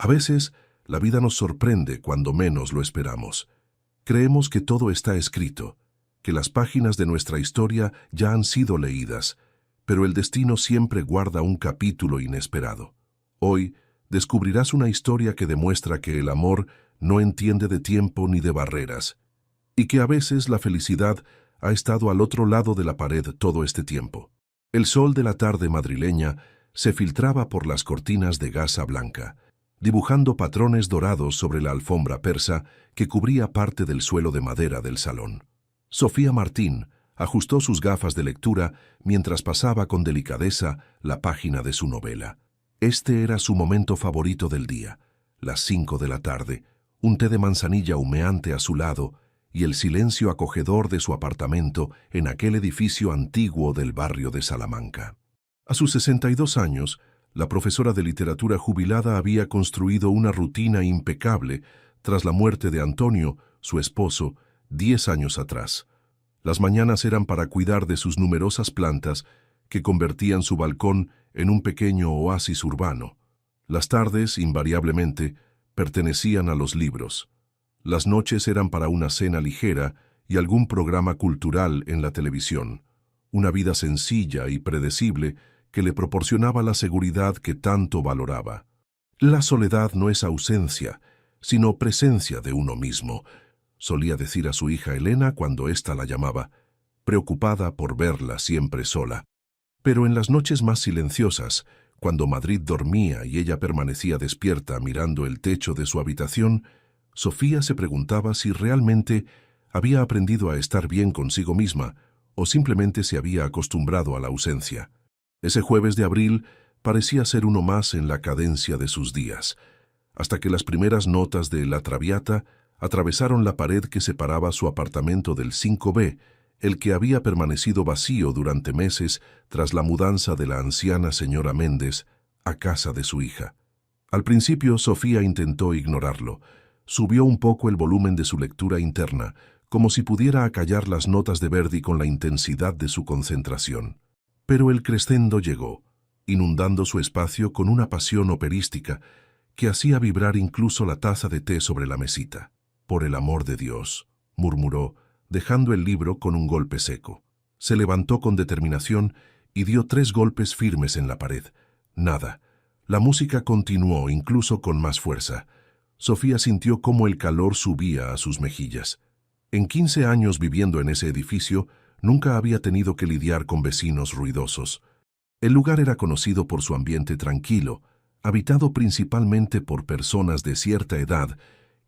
A veces, la vida nos sorprende cuando menos lo esperamos. Creemos que todo está escrito, que las páginas de nuestra historia ya han sido leídas, pero el destino siempre guarda un capítulo inesperado. Hoy, descubrirás una historia que demuestra que el amor no entiende de tiempo ni de barreras, y que a veces la felicidad ha estado al otro lado de la pared todo este tiempo. El sol de la tarde madrileña se filtraba por las cortinas de gasa blanca, dibujando patrones dorados sobre la alfombra persa que cubría parte del suelo de madera del salón. Sofía Martín ajustó sus gafas de lectura mientras pasaba con delicadeza la página de su novela. Este era su momento favorito del día, las 5 de la tarde, un té de manzanilla humeante a su lado y el silencio acogedor de su apartamento en aquel edificio antiguo del barrio de Salamanca. A sus 62 años, la profesora de literatura jubilada había construido una rutina impecable tras la muerte de Antonio, su esposo, 10 años atrás. Las mañanas eran para cuidar de sus numerosas plantas que convertían su balcón en un pequeño oasis urbano. Las tardes, invariablemente, pertenecían a los libros. Las noches eran para una cena ligera y algún programa cultural en la televisión. Una vida sencilla y predecible que le proporcionaba la seguridad que tanto valoraba. La soledad no es ausencia, sino presencia de uno mismo, solía decir a su hija Elena cuando ésta la llamaba, preocupada por verla siempre sola. Pero en las noches más silenciosas, cuando Madrid dormía y ella permanecía despierta mirando el techo de su habitación, Sofía se preguntaba si realmente había aprendido a estar bien consigo misma o simplemente se había acostumbrado a la ausencia. Ese jueves de abril parecía ser uno más en la cadencia de sus días, hasta que las primeras notas de La Traviata atravesaron la pared que separaba su apartamento del 5B, el que había permanecido vacío durante meses tras la mudanza de la anciana señora Méndez a casa de su hija. Al principio, Sofía intentó ignorarlo. Subió un poco el volumen de su lectura interna, como si pudiera acallar las notas de Verdi con la intensidad de su concentración. Pero el crescendo llegó, inundando su espacio con una pasión operística que hacía vibrar incluso la taza de té sobre la mesita. «Por el amor de Dios», murmuró, dejando el libro con un golpe seco. Se levantó con determinación y dio 3 golpes firmes en la pared. Nada. La música continuó, incluso con más fuerza. Sofía sintió cómo el calor subía a sus mejillas. En 15 años viviendo en ese edificio, nunca había tenido que lidiar con vecinos ruidosos. El lugar era conocido por su ambiente tranquilo, habitado principalmente por personas de cierta edad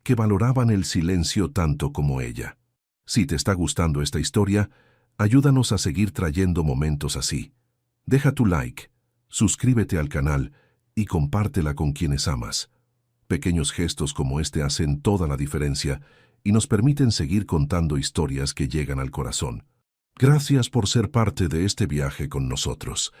que valoraban el silencio tanto como ella. Si te está gustando esta historia, ayúdanos a seguir trayendo momentos así. Deja tu like, suscríbete al canal y compártela con quienes amas. Pequeños gestos como este hacen toda la diferencia y nos permiten seguir contando historias que llegan al corazón. Gracias por ser parte de este viaje con nosotros.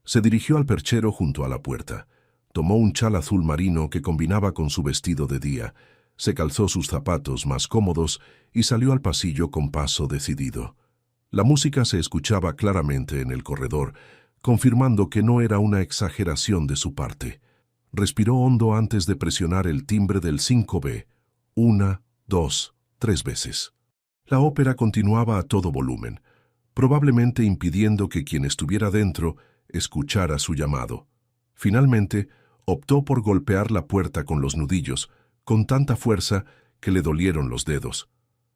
Se dirigió al perchero junto a la puerta. Tomó un chal azul marino que combinaba con su vestido de día. Se calzó sus zapatos más cómodos y salió al pasillo con paso decidido. La música se escuchaba claramente en el corredor, confirmando que no era una exageración de su parte. Respiró hondo antes de presionar el timbre del 5B. 1, 2, 3 veces. La ópera continuaba a todo volumen, probablemente impidiendo que quien estuviera dentro escuchara su llamado. Finalmente, optó por golpear la puerta con los nudillos, con tanta fuerza que le dolieron los dedos.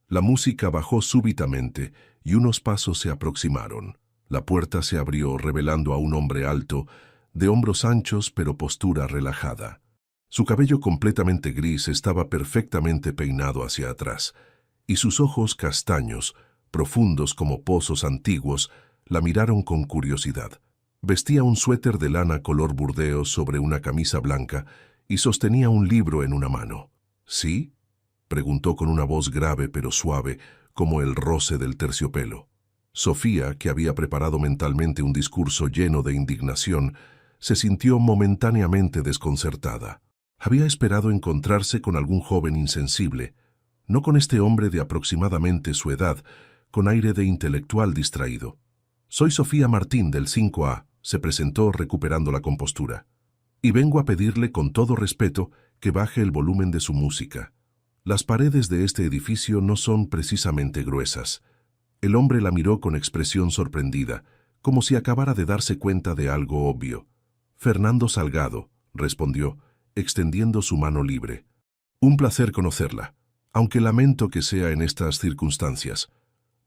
La música bajó súbitamente y unos pasos se aproximaron. La puerta se abrió revelando a un hombre alto, de hombros anchos pero postura relajada. Su cabello completamente gris estaba perfectamente peinado hacia atrás, y sus ojos castaños, profundos como pozos antiguos, la miraron con curiosidad. Vestía un suéter de lana color burdeos sobre una camisa blanca y sostenía un libro en una mano. ¿Sí?, preguntó con una voz grave pero suave, como el roce del terciopelo. Sofía, que había preparado mentalmente un discurso lleno de indignación, se sintió momentáneamente desconcertada. Había esperado encontrarse con algún joven insensible, no con este hombre de aproximadamente su edad, con aire de intelectual distraído. «Soy Sofía Martín del 5A», se presentó recuperando la compostura. «Y vengo a pedirle con todo respeto que baje el volumen de su música. Las paredes de este edificio no son precisamente gruesas. El hombre la miró con expresión sorprendida, como si acabara de darse cuenta de algo obvio. Fernando Salgado, respondió, extendiendo su mano libre. Un placer conocerla, aunque lamento que sea en estas circunstancias.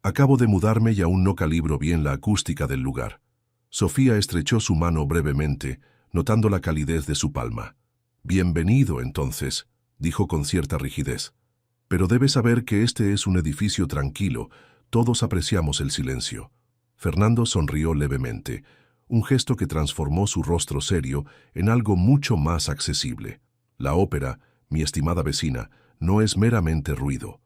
Acabo de mudarme y aún no calibro bien la acústica del lugar. Sofía estrechó su mano brevemente, notando la calidez de su palma. Bienvenido, entonces, dijo con cierta rigidez. Pero debe saber que este es un edificio tranquilo, todos apreciamos el silencio. Fernando sonrió levemente, un gesto que transformó su rostro serio en algo mucho más accesible. La ópera, mi estimada vecina, no es meramente ruido.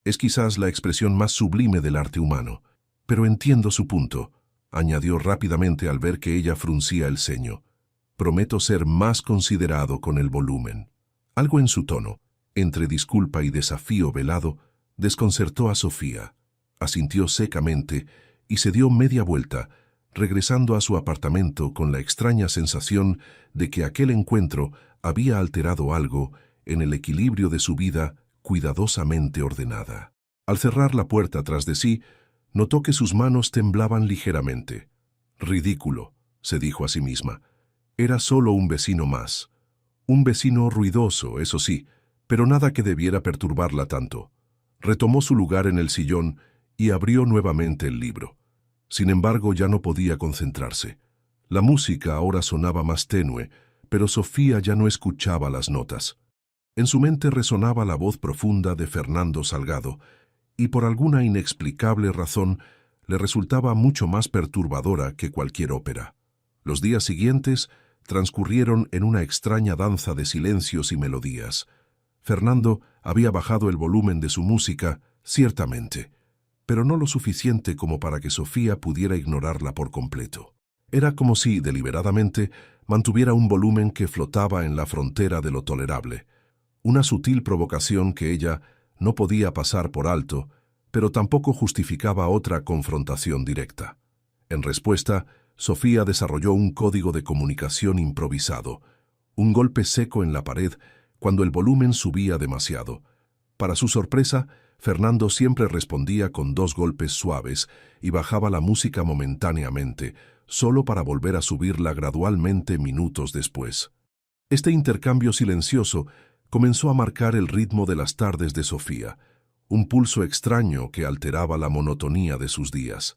Es quizás la expresión más sublime del arte humano. Pero entiendo su punto, añadió rápidamente al ver que ella fruncía el ceño. Prometo ser más considerado con el volumen. Algo en su tono, entre disculpa y desafío velado, desconcertó a Sofía. Asintió secamente y se dio media vuelta, regresando a su apartamento con la extraña sensación de que aquel encuentro había alterado algo en el equilibrio de su vida cuidadosamente ordenada. Al cerrar la puerta tras de sí, notó que sus manos temblaban ligeramente. Ridículo, se dijo a sí misma. Era solo un vecino más. Un vecino ruidoso, eso sí, pero nada que debiera perturbarla tanto. Retomó su lugar en el sillón y abrió nuevamente el libro. Sin embargo, ya no podía concentrarse. La música ahora sonaba más tenue, pero Sofía ya no escuchaba las notas. En su mente resonaba la voz profunda de Fernando Salgado, y por alguna inexplicable razón le resultaba mucho más perturbadora que cualquier ópera. Los días siguientes transcurrieron en una extraña danza de silencios y melodías. Fernando había bajado el volumen de su música, ciertamente, pero no lo suficiente como para que Sofía pudiera ignorarla por completo. Era como si, deliberadamente, mantuviera un volumen que flotaba en la frontera de lo tolerable. Una sutil provocación que ella no podía pasar por alto, pero tampoco justificaba otra confrontación directa. En respuesta, Sofía desarrolló un código de comunicación improvisado, un golpe seco en la pared cuando el volumen subía demasiado. Para su sorpresa, Fernando siempre respondía con 2 golpes suaves y bajaba la música momentáneamente, solo para volver a subirla gradualmente minutos después. Este intercambio silencioso comenzó a marcar el ritmo de las tardes de Sofía, un pulso extraño que alteraba la monotonía de sus días.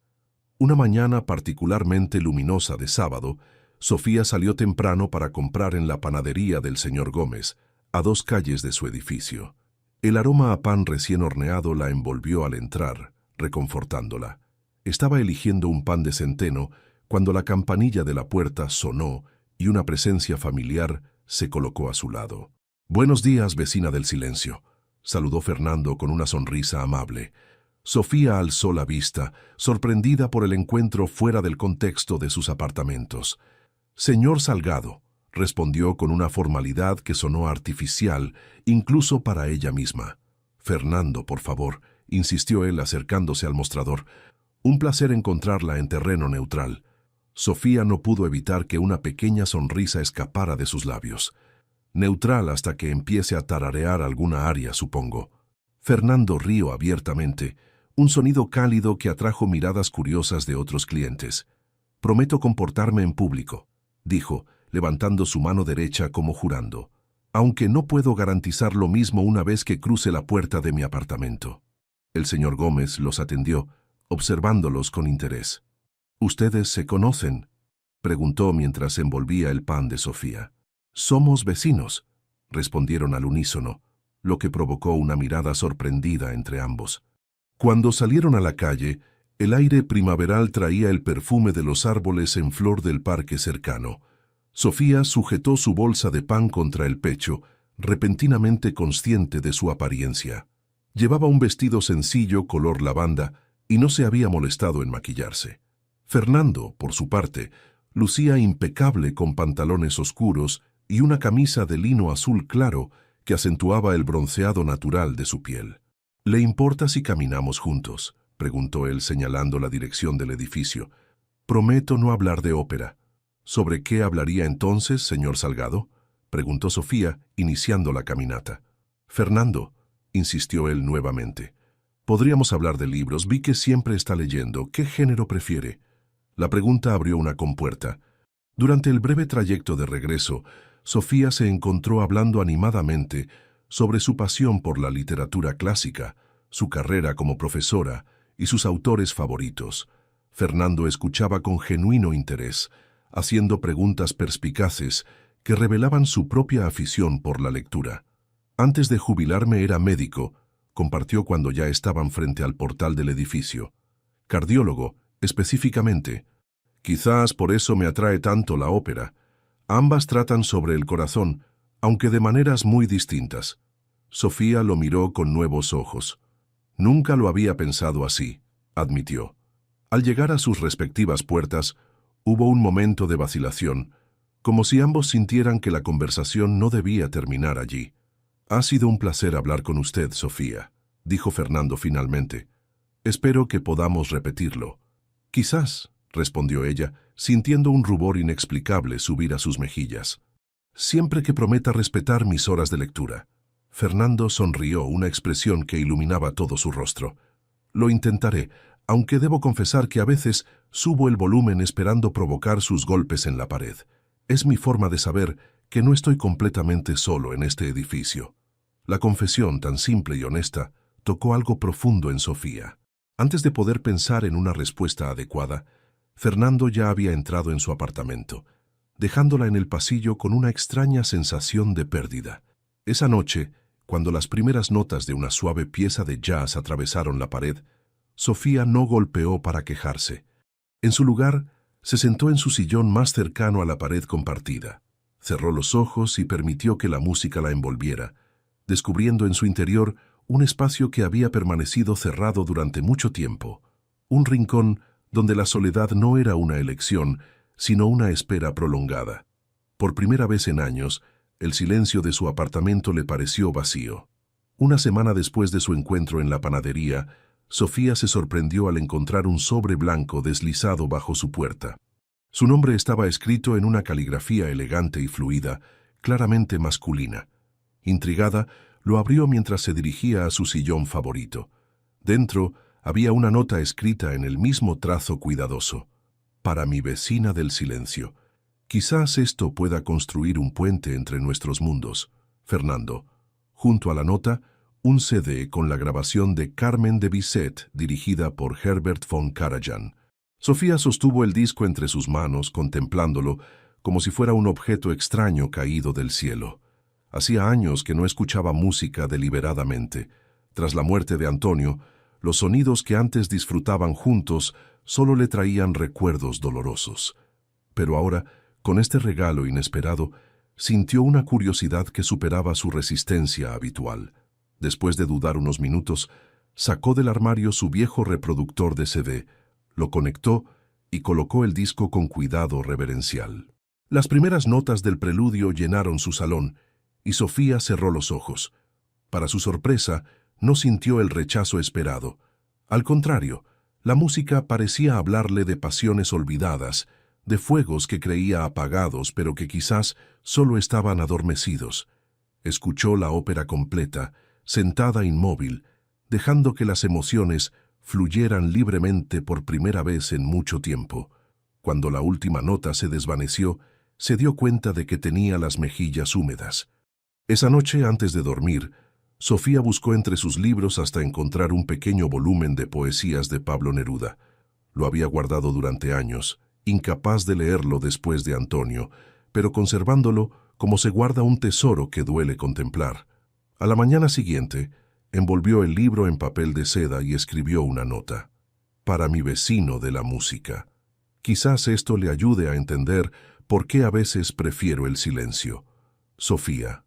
Una mañana particularmente luminosa de sábado, Sofía salió temprano para comprar en la panadería del señor Gómez, a 2 calles de su edificio. El aroma a pan recién horneado la envolvió al entrar, reconfortándola. Estaba eligiendo un pan de centeno cuando la campanilla de la puerta sonó y una presencia familiar se colocó a su lado. «Buenos días, vecina del silencio», saludó Fernando con una sonrisa amable. Sofía alzó la vista, sorprendida por el encuentro fuera del contexto de sus apartamentos. «Señor Salgado», respondió con una formalidad que sonó artificial, incluso para ella misma. «Fernando, por favor», insistió él acercándose al mostrador. «Un placer encontrarla en terreno neutral». Sofía no pudo evitar que una pequeña sonrisa escapara de sus labios. «Neutral hasta que empiece a tararear alguna aria, supongo». Fernando rió abiertamente, un sonido cálido que atrajo miradas curiosas de otros clientes. «Prometo comportarme en público», dijo, levantando su mano derecha como jurando, «aunque no puedo garantizar lo mismo una vez que cruce la puerta de mi apartamento». El señor Gómez los atendió, observándolos con interés. «¿Ustedes se conocen?», preguntó mientras envolvía el pan de Sofía. «Somos vecinos», respondieron al unísono, lo que provocó una mirada sorprendida entre ambos. Cuando salieron a la calle, el aire primaveral traía el perfume de los árboles en flor del parque cercano. Sofía sujetó su bolsa de pan contra el pecho, repentinamente consciente de su apariencia. Llevaba un vestido sencillo color lavanda y no se había molestado en maquillarse. Fernando, por su parte, lucía impecable con pantalones oscuros y una camisa de lino azul claro que acentuaba el bronceado natural de su piel. «¿Le importa si caminamos juntos?», preguntó él señalando la dirección del edificio. «Prometo no hablar de ópera». «¿Sobre qué hablaría entonces, señor Salgado?», preguntó Sofía, iniciando la caminata. Fernando, insistió él nuevamente. Podríamos hablar de libros. Vi que siempre está leyendo. ¿Qué género prefiere? La pregunta abrió una compuerta. Durante el breve trayecto de regreso, Sofía se encontró hablando animadamente sobre su pasión por la literatura clásica, su carrera como profesora y sus autores favoritos. Fernando escuchaba con genuino interés, haciendo preguntas perspicaces que revelaban su propia afición por la lectura. Antes de jubilarme era médico, compartió cuando ya estaban frente al portal del edificio. Cardiólogo, específicamente. Quizás por eso me atrae tanto la ópera. Ambas tratan sobre el corazón, aunque de maneras muy distintas. Sofía lo miró con nuevos ojos. Nunca lo había pensado así, admitió. Al llegar a sus respectivas puertas, hubo un momento de vacilación, como si ambos sintieran que la conversación no debía terminar allí. Ha sido un placer hablar con usted, Sofía, dijo Fernando finalmente. Espero que podamos repetirlo. Quizás, respondió ella, sintiendo un rubor inexplicable subir a sus mejillas. Siempre que prometa respetar mis horas de lectura. Fernando sonrió, una expresión que iluminaba todo su rostro. Lo intentaré, aunque debo confesar que a veces subo el volumen esperando provocar sus golpes en la pared. Es mi forma de saber que no estoy completamente solo en este edificio. La confesión, tan simple y honesta, tocó algo profundo en Sofía. Antes de poder pensar en una respuesta adecuada, Fernando ya había entrado en su apartamento, dejándola en el pasillo con una extraña sensación de pérdida. Esa noche, cuando las primeras notas de una suave pieza de jazz atravesaron la pared, Sofía no golpeó para quejarse. En su lugar, se sentó en su sillón más cercano a la pared compartida. Cerró los ojos y permitió que la música la envolviera, descubriendo en su interior un espacio que había permanecido cerrado durante mucho tiempo, un rincón donde la soledad no era una elección, sino una espera prolongada. Por primera vez en años, el silencio de su apartamento le pareció vacío. Una semana después de su encuentro en la panadería, Sofía se sorprendió al encontrar un sobre blanco deslizado bajo su puerta. Su nombre estaba escrito en una caligrafía elegante y fluida, claramente masculina. Intrigada, lo abrió mientras se dirigía a su sillón favorito. Dentro había una nota escrita en el mismo trazo cuidadoso. Para mi vecina del silencio. Quizás esto pueda construir un puente entre nuestros mundos. Fernando. Junto a la nota, un CD con la grabación de Carmen de Bizet, dirigida por Herbert von Karajan. Sofía sostuvo el disco entre sus manos, contemplándolo, como si fuera un objeto extraño caído del cielo. Hacía años que no escuchaba música deliberadamente. Tras la muerte de Antonio, los sonidos que antes disfrutaban juntos solo le traían recuerdos dolorosos. Pero ahora, con este regalo inesperado, sintió una curiosidad que superaba su resistencia habitual. Después de dudar unos minutos, sacó del armario su viejo reproductor de CD, lo conectó y colocó el disco con cuidado reverencial. Las primeras notas del preludio llenaron su salón, y Sofía cerró los ojos. Para su sorpresa, no sintió el rechazo esperado. Al contrario, la música parecía hablarle de pasiones olvidadas, de fuegos que creía apagados pero que quizás solo estaban adormecidos. Escuchó la ópera completa, sentada inmóvil, dejando que las emociones fluyeran libremente por primera vez en mucho tiempo. Cuando la última nota se desvaneció, se dio cuenta de que tenía las mejillas húmedas. Esa noche, antes de dormir, Sofía buscó entre sus libros hasta encontrar un pequeño volumen de poesías de Pablo Neruda. Lo había guardado durante años, incapaz de leerlo después de Antonio, pero conservándolo como se guarda un tesoro que duele contemplar. A la mañana siguiente, envolvió el libro en papel de seda y escribió una nota. Para mi vecino de la música. Quizás esto le ayude a entender por qué a veces prefiero el silencio. Sofía.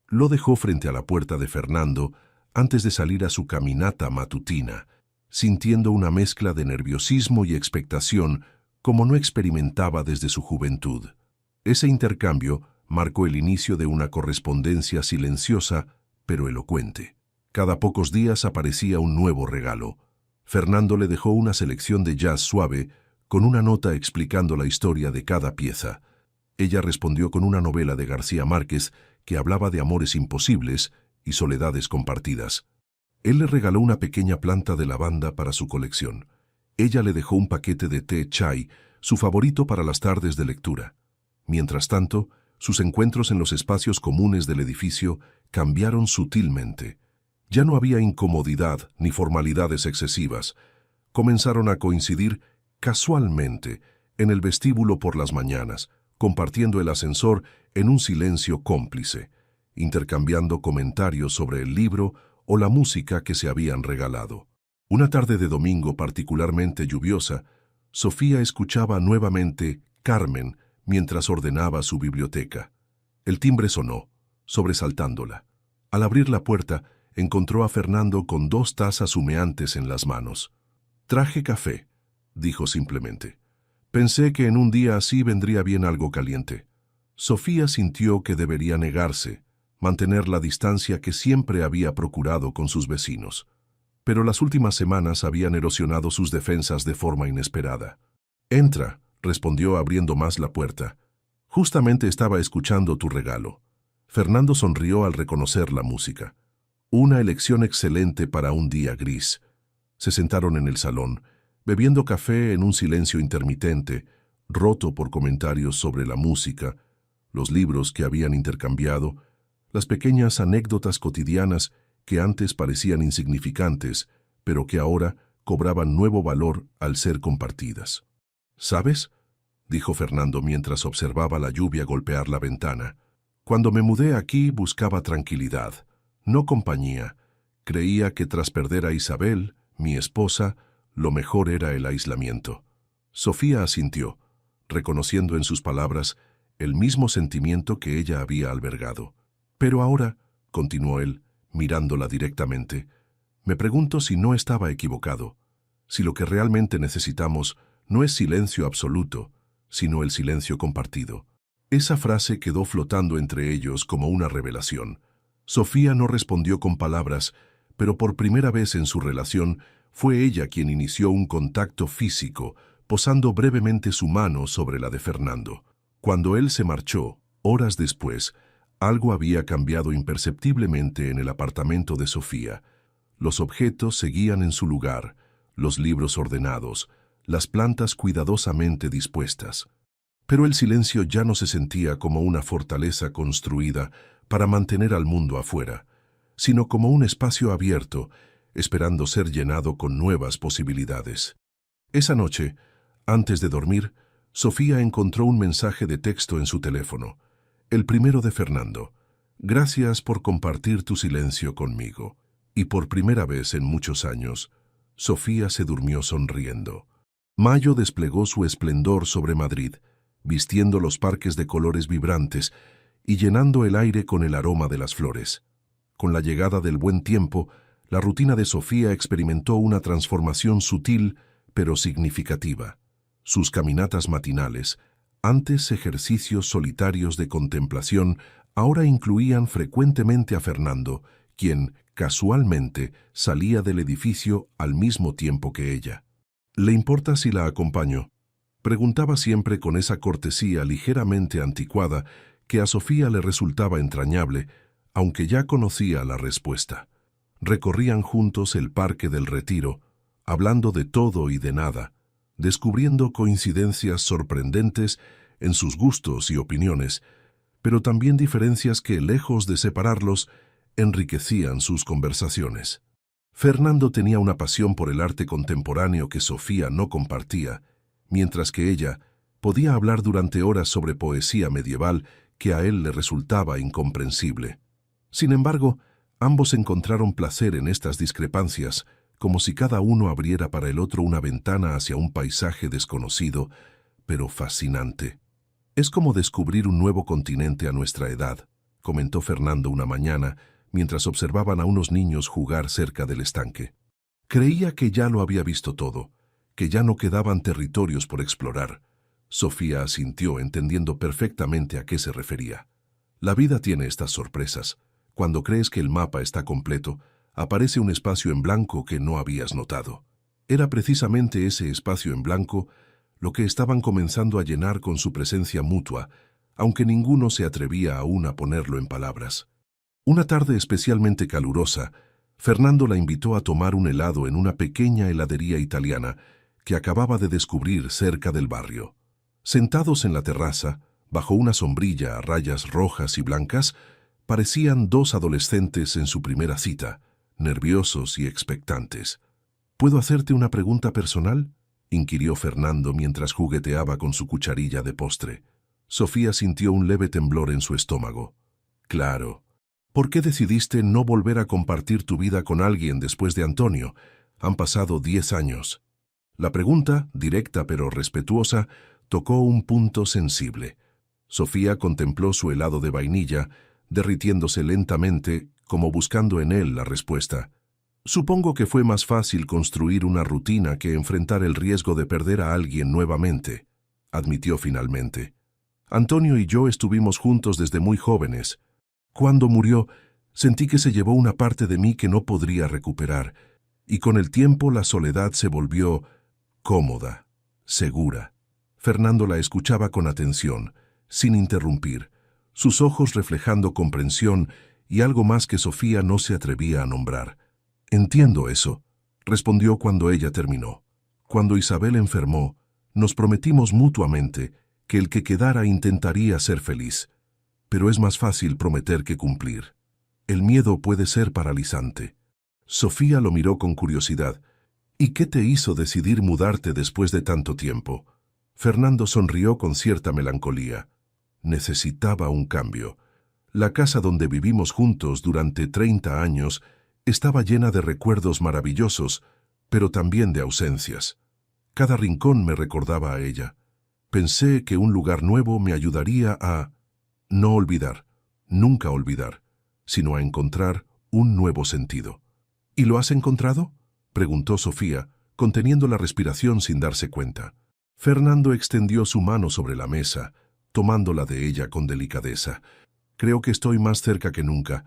Lo dejó frente a la puerta de Fernando antes de salir a su caminata matutina, sintiendo una mezcla de nerviosismo y expectación como no experimentaba desde su juventud. Ese intercambio marcó el inicio de una correspondencia silenciosa pero elocuente. Cada pocos días aparecía un nuevo regalo. Fernando le dejó una selección de jazz suave con una nota explicando la historia de cada pieza. Ella respondió con una novela de García Márquez que hablaba de amores imposibles y soledades compartidas. Él le regaló una pequeña planta de lavanda para su colección. Ella le dejó un paquete de té chai, su favorito para las tardes de lectura. Mientras tanto, sus encuentros en los espacios comunes del edificio cambiaron sutilmente. Ya no había incomodidad ni formalidades excesivas. Comenzaron a coincidir casualmente en el vestíbulo por las mañanas, compartiendo el ascensor en un silencio cómplice, intercambiando comentarios sobre el libro o la música que se habían regalado. Una tarde de domingo particularmente lluviosa, Sofía escuchaba nuevamente Carmen mientras ordenaba su biblioteca. El timbre sonó, sobresaltándola. Al abrir la puerta, encontró a Fernando con 2 tazas humeantes en las manos. «Traje café», dijo simplemente. «Pensé que en un día así vendría bien algo caliente». Sofía sintió que debería negarse, mantener la distancia que siempre había procurado con sus vecinos. Pero las últimas semanas habían erosionado sus defensas de forma inesperada. «Entra», respondió abriendo más la puerta. «Justamente estaba escuchando tu regalo». Fernando sonrió al reconocer la música. Una elección excelente para un día gris. Se sentaron en el salón, bebiendo café en un silencio intermitente, roto por comentarios sobre la música, los libros que habían intercambiado, las pequeñas anécdotas cotidianas que antes parecían insignificantes, pero que ahora cobraban nuevo valor al ser compartidas. «¿Sabes?», dijo Fernando mientras observaba la lluvia golpear la ventana. «Cuando me mudé aquí buscaba tranquilidad, no compañía. Creía que tras perder a Isabel, mi esposa, lo mejor era el aislamiento». Sofía asintió, reconociendo en sus palabras el mismo sentimiento que ella había albergado. «Pero ahora», continuó él, mirándola directamente, «me pregunto si no estaba equivocado, si lo que realmente necesitamos no es silencio absoluto, sino el silencio compartido». Esa frase quedó flotando entre ellos como una revelación. Sofía no respondió con palabras, pero por primera vez en su relación fue ella quien inició un contacto físico, posando brevemente su mano sobre la de Fernando. Cuando él se marchó, horas después, algo había cambiado imperceptiblemente en el apartamento de Sofía. Los objetos seguían en su lugar, los libros ordenados, las plantas cuidadosamente dispuestas. Pero el silencio ya no se sentía como una fortaleza construida para mantener al mundo afuera, sino como un espacio abierto, esperando ser llenado con nuevas posibilidades. Esa noche, antes de dormir, Sofía encontró un mensaje de texto en su teléfono, el primero de Fernando. «Gracias por compartir tu silencio conmigo». Y por primera vez en muchos años, Sofía se durmió sonriendo. Mayo desplegó su esplendor sobre Madrid, vistiendo los parques de colores vibrantes y llenando el aire con el aroma de las flores. Con la llegada del buen tiempo, la rutina de Sofía experimentó una transformación sutil pero significativa. Sus caminatas matinales, antes ejercicios solitarios de contemplación, ahora incluían frecuentemente a Fernando, quien, casualmente, salía del edificio al mismo tiempo que ella. «¿Le importa si la acompaño?», preguntaba siempre con esa cortesía ligeramente anticuada que a Sofía le resultaba entrañable, aunque ya conocía la respuesta. Recorrían juntos el Parque del Retiro, hablando de todo y de nada, descubriendo coincidencias sorprendentes en sus gustos y opiniones, pero también diferencias que, lejos de separarlos, enriquecían sus conversaciones. Fernando tenía una pasión por el arte contemporáneo que Sofía no compartía, mientras que ella podía hablar durante horas sobre poesía medieval que a él le resultaba incomprensible. Sin embargo, ambos encontraron placer en estas discrepancias, como si cada uno abriera para el otro una ventana hacia un paisaje desconocido, pero fascinante. «Es como descubrir un nuevo continente a nuestra edad», comentó Fernando una mañana, mientras observaban a unos niños jugar cerca del estanque. Creía que ya lo había visto todo, que ya no quedaban territorios por explorar. Sofía asintió, entendiendo perfectamente a qué se refería. La vida tiene estas sorpresas. Cuando crees que el mapa está completo, aparece un espacio en blanco que no habías notado. Era precisamente ese espacio en blanco lo que estaban comenzando a llenar con su presencia mutua, aunque ninguno se atrevía aún a ponerlo en palabras. Una tarde especialmente calurosa, Fernando la invitó a tomar un helado en una pequeña heladería italiana que acababa de descubrir cerca del barrio. Sentados en la terraza, bajo una sombrilla a rayas rojas y blancas, parecían dos adolescentes en su primera cita, nerviosos y expectantes. ¿Puedo hacerte una pregunta personal?, inquirió Fernando mientras jugueteaba con su cucharilla de postre. Sofía sintió un leve temblor en su estómago. Claro. ¿Por qué decidiste no volver a compartir tu vida con alguien después de Antonio? Han pasado 10 años. La pregunta, directa pero respetuosa, tocó un punto sensible. Sofía contempló su helado de vainilla, derritiéndose lentamente, como buscando en él la respuesta. Supongo que fue más fácil construir una rutina que enfrentar el riesgo de perder a alguien nuevamente, admitió finalmente. Antonio y yo estuvimos juntos desde muy jóvenes. Cuando murió, sentí que se llevó una parte de mí que no podría recuperar, y con el tiempo la soledad se volvió cómoda, segura. Fernando la escuchaba con atención, sin interrumpir, sus ojos reflejando comprensión y algo más que Sofía no se atrevía a nombrar. Entiendo eso, respondió cuando ella terminó. Cuando Isabel enfermó, nos prometimos mutuamente que el que quedara intentaría ser feliz. Pero es más fácil prometer que cumplir. El miedo puede ser paralizante. Sofía lo miró con curiosidad. ¿Y qué te hizo decidir mudarte después de tanto tiempo? Fernando sonrió con cierta melancolía. Necesitaba un cambio. La casa donde vivimos juntos durante 30 años estaba llena de recuerdos maravillosos, pero también de ausencias. Cada rincón me recordaba a ella. Pensé que un lugar nuevo me ayudaría a no olvidar, nunca olvidar, sino a encontrar un nuevo sentido. ¿Y lo has encontrado?, preguntó Sofía, conteniendo la respiración sin darse cuenta. Fernando extendió su mano sobre la mesa, tomándola de ella con delicadeza. Creo que estoy más cerca que nunca.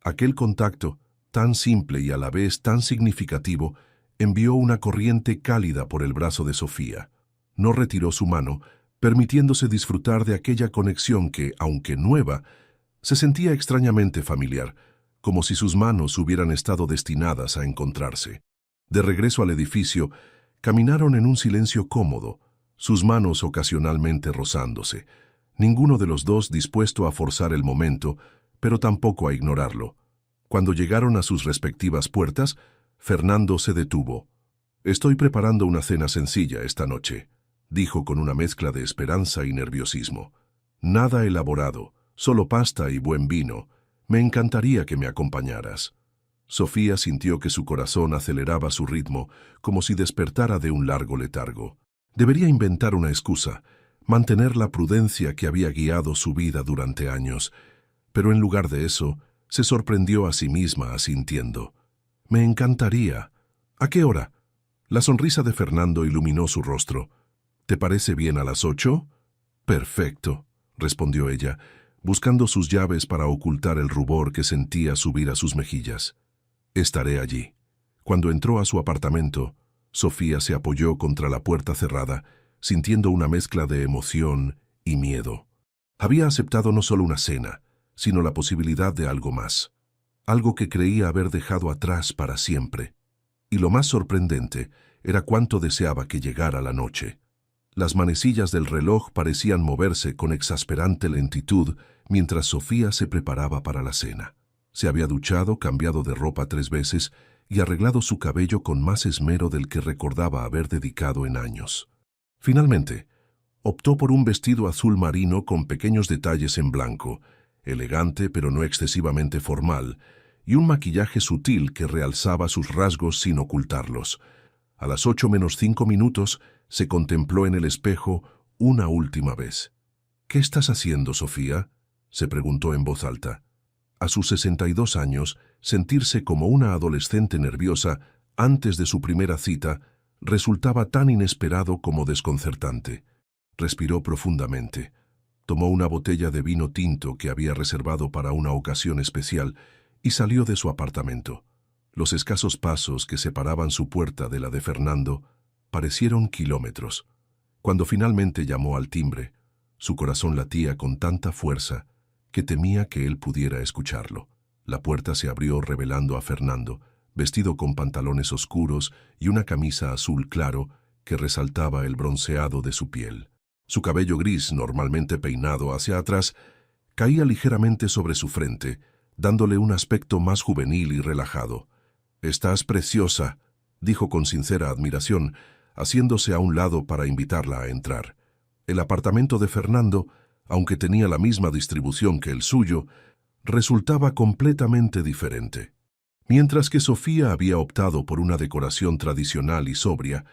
Aquel contacto, tan simple y a la vez tan significativo, envió una corriente cálida por el brazo de Sofía. No retiró su mano, permitiéndose disfrutar de aquella conexión que, aunque nueva, se sentía extrañamente familiar, como si sus manos hubieran estado destinadas a encontrarse. De regreso al edificio, caminaron en un silencio cómodo, sus manos ocasionalmente rozándose, ninguno de los dos dispuesto a forzar el momento, pero tampoco a ignorarlo. Cuando llegaron a sus respectivas puertas, Fernando se detuvo. «Estoy preparando una cena sencilla esta noche», dijo con una mezcla de esperanza y nerviosismo. «Nada elaborado, solo pasta y buen vino. Me encantaría que me acompañaras». Sofía sintió que su corazón aceleraba su ritmo, como si despertara de un largo letargo. Debería inventar una excusa, mantener la prudencia que había guiado su vida durante años, pero en lugar de eso, se sorprendió a sí misma asintiendo. «Me encantaría». «¿A qué hora?». La sonrisa de Fernando iluminó su rostro. «¿Te parece bien a las 8? «Perfecto», respondió ella, buscando sus llaves para ocultar el rubor que sentía subir a sus mejillas. «Estaré allí». Cuando entró a su apartamento, Sofía se apoyó contra la puerta cerrada, sintiendo una mezcla de emoción y miedo. Había aceptado no solo una cena, sino la posibilidad de algo más, algo que creía haber dejado atrás para siempre. Y lo más sorprendente era cuánto deseaba que llegara la noche. Las manecillas del reloj parecían moverse con exasperante lentitud mientras Sofía se preparaba para la cena. Se había duchado, cambiado de ropa 3 veces y arreglado su cabello con más esmero del que recordaba haber dedicado en años. Finalmente, optó por un vestido azul marino con pequeños detalles en blanco, elegante pero no excesivamente formal, y un maquillaje sutil que realzaba sus rasgos sin ocultarlos. A las 8:05 se contempló en el espejo una última vez. «¿Qué estás haciendo, Sofía?», se preguntó en voz alta. A sus 62 años, sentirse como una adolescente nerviosa antes de su primera cita resultaba tan inesperado como desconcertante. Respiró profundamente. Tomó una botella de vino tinto que había reservado para una ocasión especial y salió de su apartamento. Los escasos pasos que separaban su puerta de la de Fernando parecieron kilómetros. Cuando finalmente llamó al timbre, Su corazón latía con tanta fuerza que temía que él pudiera escucharlo. La puerta se abrió revelando a Fernando, vestido con pantalones oscuros y una camisa azul claro que resaltaba el bronceado de su piel. Su cabello gris, normalmente peinado hacia atrás, caía ligeramente sobre su frente, dándole un aspecto más juvenil y relajado. «Estás preciosa», dijo con sincera admiración, haciéndose a un lado para invitarla a entrar. El apartamento de Fernando, aunque tenía la misma distribución que el suyo, resultaba completamente diferente. Mientras que Sofía había optado por una decoración tradicional y sobria,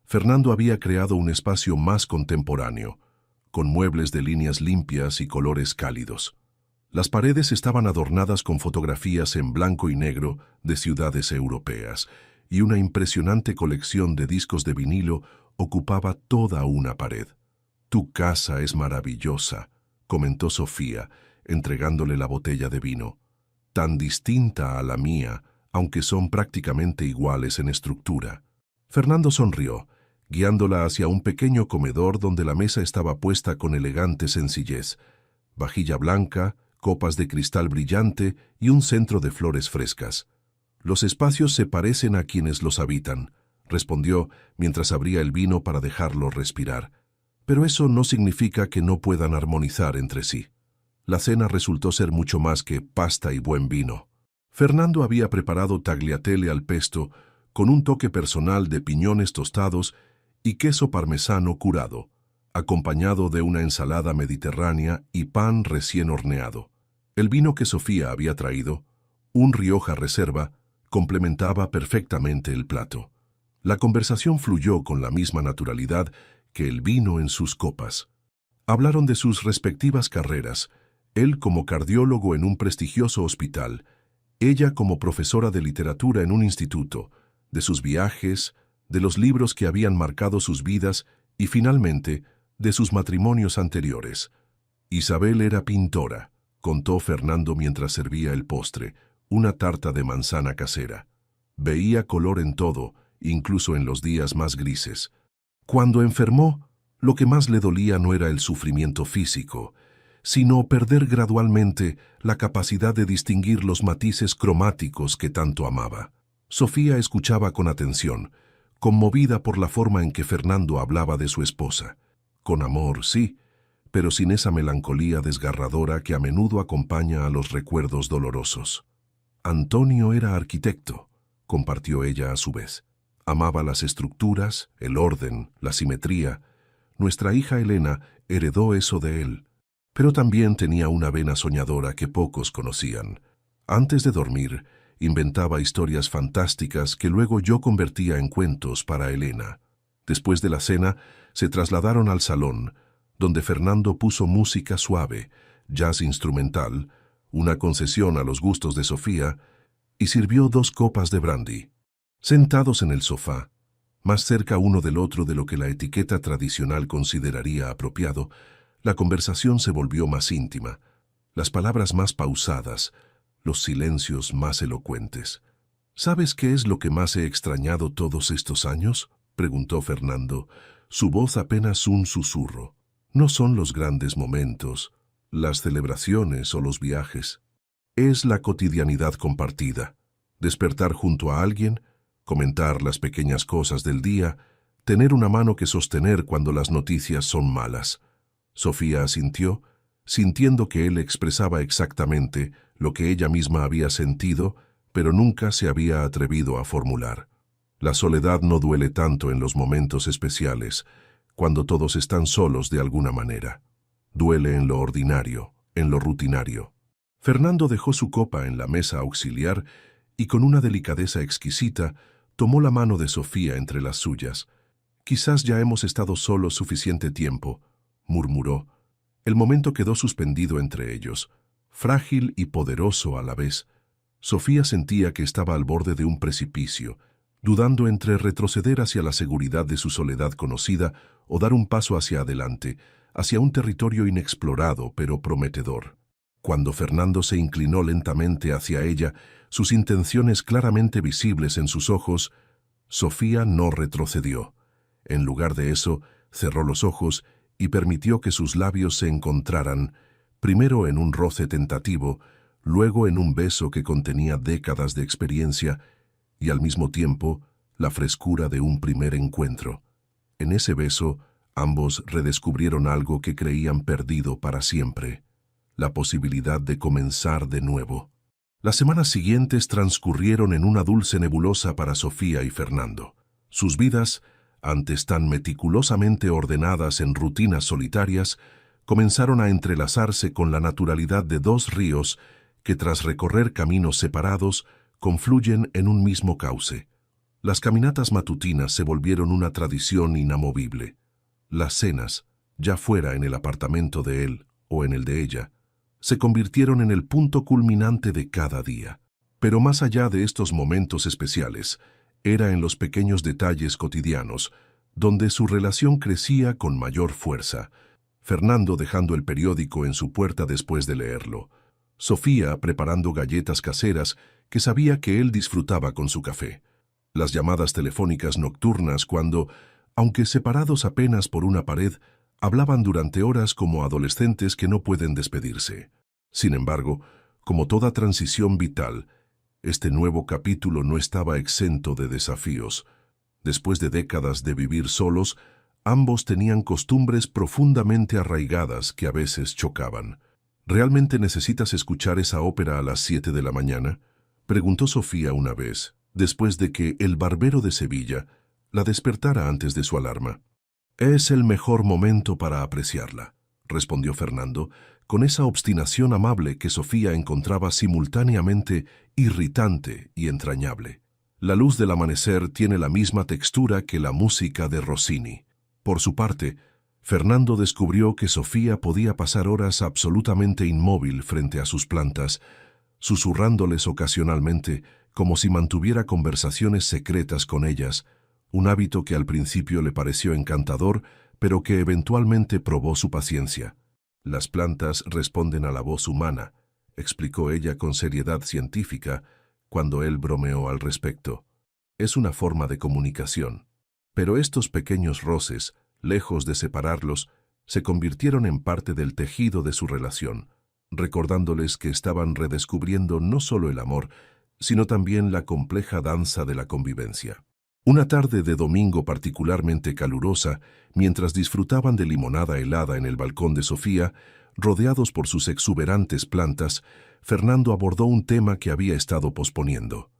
Fernando había creado un espacio más contemporáneo, con muebles de líneas limpias y colores cálidos. Las paredes estaban adornadas con fotografías en blanco y negro de ciudades europeas, y una impresionante colección de discos de vinilo ocupaba toda una pared. «Tu casa es maravillosa», comentó Sofía, entregándole la botella de vino. «Tan distinta a la mía, aunque son prácticamente iguales en estructura». Fernando sonrió, guiándola hacia un pequeño comedor donde la mesa estaba puesta con elegante sencillez. Vajilla blanca, copas de cristal brillante y un centro de flores frescas. «Los espacios se parecen a quienes los habitan», respondió mientras abría el vino para dejarlo respirar. «Pero eso no significa que no puedan armonizar entre sí». La cena resultó ser mucho más que pasta y buen vino. Fernando había preparado tagliatelle al pesto con un toque personal de piñones tostados y queso parmesano curado, acompañado de una ensalada mediterránea y pan recién horneado. El vino que Sofía había traído, un Rioja Reserva, complementaba perfectamente el plato. La conversación fluyó con la misma naturalidad que el vino en sus copas. Hablaron de sus respectivas carreras, él como cardiólogo en un prestigioso hospital, ella como profesora de literatura en un instituto, de sus viajes, de los libros que habían marcado sus vidas y, finalmente, de sus matrimonios anteriores. «Isabel era pintora», contó Fernando mientras servía el postre, una tarta de manzana casera. «Veía color en todo, incluso en los días más grises. Cuando enfermó, lo que más le dolía no era el sufrimiento físico, sino perder gradualmente la capacidad de distinguir los matices cromáticos que tanto amaba». Sofía escuchaba con atención, conmovida por la forma en que Fernando hablaba de su esposa. Con amor, sí, pero sin esa melancolía desgarradora que a menudo acompaña a los recuerdos dolorosos. «Antonio era arquitecto», compartió ella a su vez. «Amaba las estructuras, el orden, la simetría. Nuestra hija Elena heredó eso de él, pero también tenía una vena soñadora que pocos conocían. Antes de dormir, inventaba historias fantásticas que luego yo convertía en cuentos para Elena». Después de la cena, se trasladaron al salón, donde Fernando puso música suave, jazz instrumental, una concesión a los gustos de Sofía, y sirvió 2 copas de brandy. Sentados en el sofá, más cerca uno del otro de lo que la etiqueta tradicional consideraría apropiado, la conversación se volvió más íntima, las palabras más pausadas, los silencios más elocuentes. «¿Sabes qué es lo que más he extrañado todos estos años?», preguntó Fernando, su voz apenas un susurro. «No son los grandes momentos, las celebraciones o los viajes. Es la cotidianidad compartida. Despertar junto a alguien, comentar las pequeñas cosas del día, tener una mano que sostener cuando las noticias son malas». Sofía asintió, sintiendo que él expresaba exactamente lo que ella misma había sentido, pero nunca se había atrevido a formular. La soledad no duele tanto en los momentos especiales, cuando todos están solos de alguna manera. Duele en lo ordinario, en lo rutinario. Fernando dejó su copa en la mesa auxiliar y con una delicadeza exquisita tomó la mano de Sofía entre las suyas. «Quizás ya hemos estado solos suficiente tiempo», murmuró. El momento quedó suspendido entre ellos, frágil y poderoso a la vez. Sofía sentía que estaba al borde de un precipicio, dudando entre retroceder hacia la seguridad de su soledad conocida o dar un paso hacia adelante, hacia un territorio inexplorado pero prometedor. Cuando Fernando se inclinó lentamente hacia ella, sus intenciones claramente visibles en sus ojos, Sofía no retrocedió. En lugar de eso, cerró los ojos y permitió que sus labios se encontraran, primero en un roce tentativo, luego en un beso que contenía décadas de experiencia y al mismo tiempo la frescura de un primer encuentro. En ese beso, ambos redescubrieron algo que creían perdido para siempre, la posibilidad de comenzar de nuevo. Las semanas siguientes transcurrieron en una dulce nebulosa para Sofía y Fernando. Sus vidas, antes tan meticulosamente ordenadas en rutinas solitarias, comenzaron a entrelazarse con la naturalidad de dos ríos que, tras recorrer caminos separados, confluyen en un mismo cauce. Las caminatas matutinas se volvieron una tradición inamovible. Las cenas, ya fuera en el apartamento de él o en el de ella, se convirtieron en el punto culminante de cada día. Pero más allá de estos momentos especiales, era en los pequeños detalles cotidianos, donde su relación crecía con mayor fuerza. Fernando dejando el periódico en su puerta después de leerlo. Sofía preparando galletas caseras que sabía que él disfrutaba con su café. Las llamadas telefónicas nocturnas cuando, aunque separados apenas por una pared, hablaban durante horas como adolescentes que no pueden despedirse. Sin embargo, como toda transición vital, este nuevo capítulo no estaba exento de desafíos. Después de décadas de vivir solos, ambos tenían costumbres profundamente arraigadas que a veces chocaban. ¿Realmente necesitas escuchar esa ópera a las 7 de la mañana? Preguntó Sofía una vez, después de que el barbero de Sevilla la despertara antes de su alarma. Es el mejor momento para apreciarla, respondió Fernando, con esa obstinación amable que Sofía encontraba simultáneamente irritante y entrañable. La luz del amanecer tiene la misma textura que la música de Rossini. Por su parte, Fernando descubrió que Sofía podía pasar horas absolutamente inmóvil frente a sus plantas, susurrándoles ocasionalmente como si mantuviera conversaciones secretas con ellas, un hábito que al principio le pareció encantador, pero que eventualmente probó su paciencia. Las plantas responden a la voz humana, explicó ella con seriedad científica, cuando él bromeó al respecto. Es una forma de comunicación. Pero estos pequeños roces, lejos de separarlos, se convirtieron en parte del tejido de su relación, recordándoles que estaban redescubriendo no solo el amor, sino también la compleja danza de la convivencia. Una tarde de domingo particularmente calurosa, mientras disfrutaban de limonada helada en el balcón de Sofía, rodeados por sus exuberantes plantas, Fernando abordó un tema que había estado posponiendo.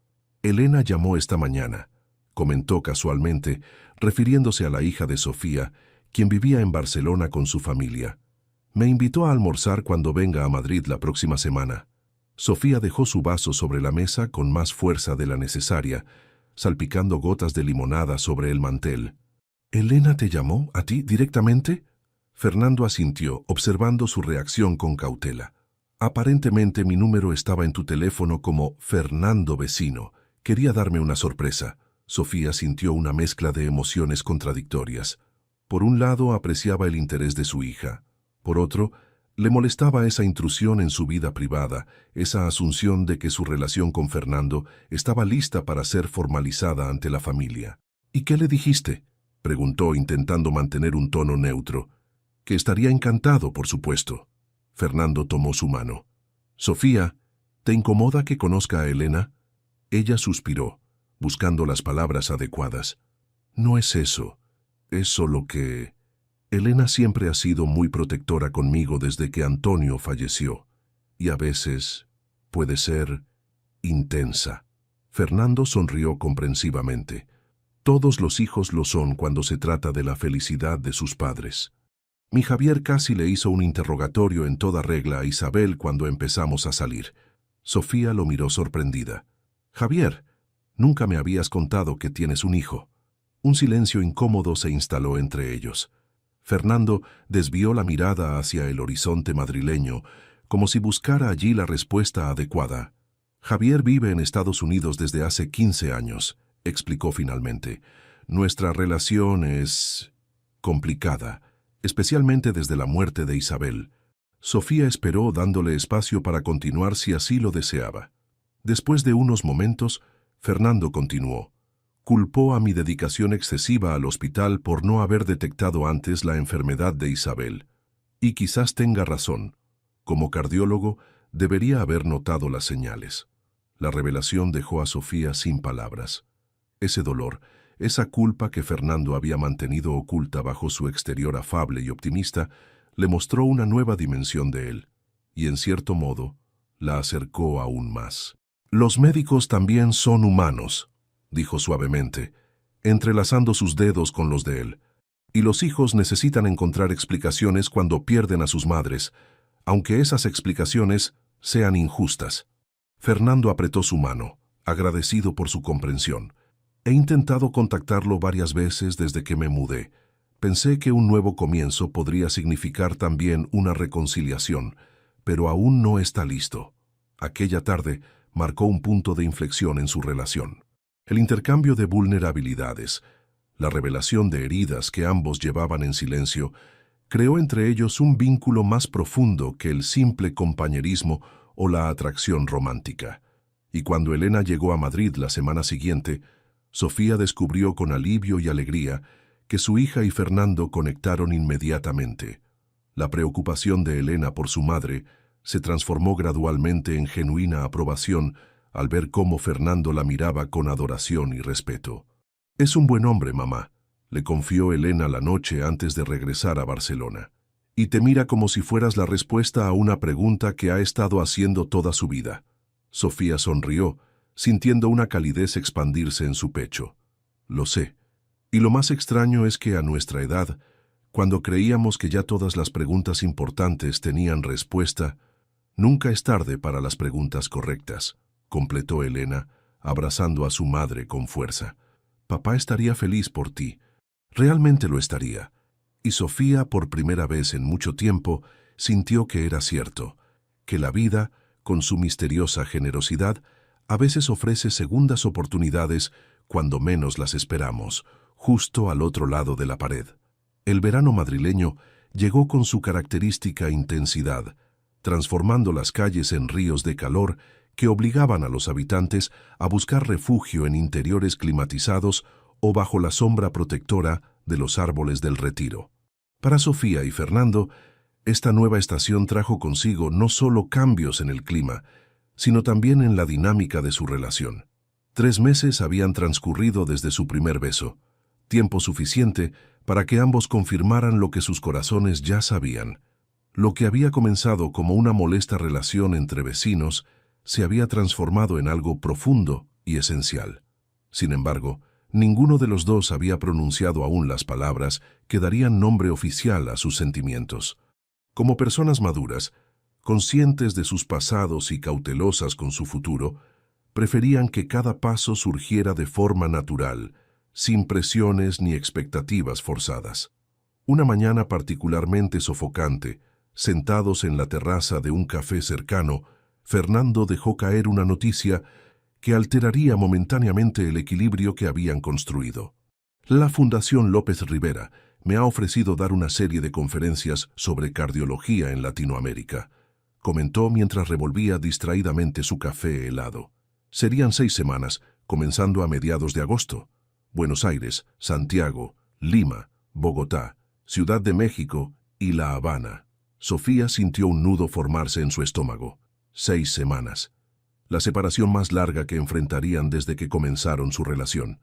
Elena llamó esta mañana, comentó casualmente, refiriéndose a la hija de Sofía, quien vivía en Barcelona con su familia. Me invitó a almorzar cuando venga a Madrid la próxima semana. Sofía dejó su vaso sobre la mesa con más fuerza de la necesaria, salpicando gotas de limonada sobre el mantel. ¿Elena te llamó, a ti, directamente? Fernando asintió, observando su reacción con cautela. Aparentemente mi número estaba en tu teléfono como Fernando Vecino. Quería darme una sorpresa. Sofía sintió una mezcla de emociones contradictorias. Por un lado, apreciaba el interés de su hija. Por otro, le molestaba esa intrusión en su vida privada, esa asunción de que su relación con Fernando estaba lista para ser formalizada ante la familia. ¿Y qué le dijiste?, preguntó intentando mantener un tono neutro. Que estaría encantado, por supuesto. Fernando tomó su mano. Sofía, ¿te incomoda que conozca a Elena? Ella suspiró, buscando las palabras adecuadas. No es eso. Es solo que... Elena siempre ha sido muy protectora conmigo desde que Antonio falleció, y a veces puede ser intensa. Fernando sonrió comprensivamente. Todos los hijos lo son cuando se trata de la felicidad de sus padres. Mi Javier casi le hizo un interrogatorio en toda regla a Isabel cuando empezamos a salir. Sofía lo miró sorprendida. Javier, nunca me habías contado que tienes un hijo. Un silencio incómodo se instaló entre ellos. Fernando desvió la mirada hacia el horizonte madrileño, como si buscara allí la respuesta adecuada. Javier vive en Estados Unidos desde hace 15 años, explicó finalmente. Nuestra relación es complicada, especialmente desde la muerte de Isabel. Sofía esperó dándole espacio para continuar si así lo deseaba. Después de unos momentos, Fernando continuó. Culpó a mi dedicación excesiva al hospital por no haber detectado antes la enfermedad de Isabel. Y quizás tenga razón. Como cardiólogo, debería haber notado las señales. La revelación dejó a Sofía sin palabras. Ese dolor, esa culpa que Fernando había mantenido oculta bajo su exterior afable y optimista, le mostró una nueva dimensión de él, y en cierto modo, la acercó aún más. Los médicos también son humanos, dijo suavemente, entrelazando sus dedos con los de él. Y los hijos necesitan encontrar explicaciones cuando pierden a sus madres, aunque esas explicaciones sean injustas. Fernando apretó su mano, agradecido por su comprensión. He intentado contactarlo varias veces desde que me mudé. Pensé que un nuevo comienzo podría significar también una reconciliación, pero aún no está listo. Aquella tarde marcó un punto de inflexión en su relación. El intercambio de vulnerabilidades, la revelación de heridas que ambos llevaban en silencio, creó entre ellos un vínculo más profundo que el simple compañerismo o la atracción romántica. Y cuando Elena llegó a Madrid la semana siguiente, Sofía descubrió con alivio y alegría que su hija y Fernando conectaron inmediatamente. La preocupación de Elena por su madre se transformó gradualmente en genuina aprobación al ver cómo Fernando la miraba con adoración y respeto. «Es un buen hombre, mamá», le confió Elena la noche antes de regresar a Barcelona. «Y te mira como si fueras la respuesta a una pregunta que ha estado haciendo toda su vida». Sofía sonrió, sintiendo una calidez expandirse en su pecho. «Lo sé. Y lo más extraño es que a nuestra edad, cuando creíamos que ya todas las preguntas importantes tenían respuesta, nunca es tarde para las preguntas correctas», completó Elena, abrazando a su madre con fuerza. «Papá estaría feliz por ti. Realmente lo estaría». Y Sofía, por primera vez en mucho tiempo, sintió que era cierto, que la vida, con su misteriosa generosidad, a veces ofrece segundas oportunidades cuando menos las esperamos, justo al otro lado de la pared. El verano madrileño llegó con su característica intensidad, transformando las calles en ríos de calor que obligaban a los habitantes a buscar refugio en interiores climatizados o bajo la sombra protectora de los árboles del Retiro. Para Sofía y Fernando, esta nueva estación trajo consigo no solo cambios en el clima, sino también en la dinámica de su relación. 3 meses habían transcurrido desde su primer beso, tiempo suficiente para que ambos confirmaran lo que sus corazones ya sabían. Lo que había comenzado como una molesta relación entre vecinos se había transformado en algo profundo y esencial. Sin embargo, ninguno de los dos había pronunciado aún las palabras que darían nombre oficial a sus sentimientos. Como personas maduras, conscientes de sus pasados y cautelosas con su futuro, preferían que cada paso surgiera de forma natural, sin presiones ni expectativas forzadas. Una mañana particularmente sofocante, sentados en la terraza de un café cercano, Fernando dejó caer una noticia que alteraría momentáneamente el equilibrio que habían construido. La Fundación López Rivera me ha ofrecido dar una serie de conferencias sobre cardiología en Latinoamérica, comentó mientras revolvía distraídamente su café helado. Serían 6 semanas, comenzando a mediados de agosto. Buenos Aires, Santiago, Lima, Bogotá, Ciudad de México y La Habana. Sofía sintió un nudo formarse en su estómago. 6 semanas. La separación más larga que enfrentarían desde que comenzaron su relación.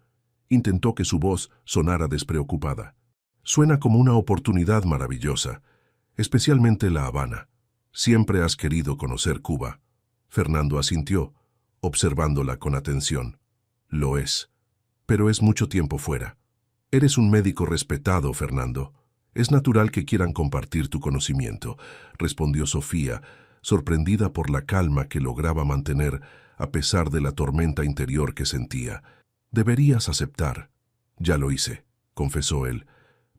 Intentó que su voz sonara despreocupada. «Suena como una oportunidad maravillosa, especialmente La Habana. Siempre has querido conocer Cuba». Fernando asintió, observándola con atención. «Lo es, pero es mucho tiempo fuera. Eres un médico respetado, Fernando. Es natural que quieran compartir tu conocimiento», respondió Sofía, sorprendida por la calma que lograba mantener a pesar de la tormenta interior que sentía. «Deberías aceptar». «Ya lo hice», confesó él,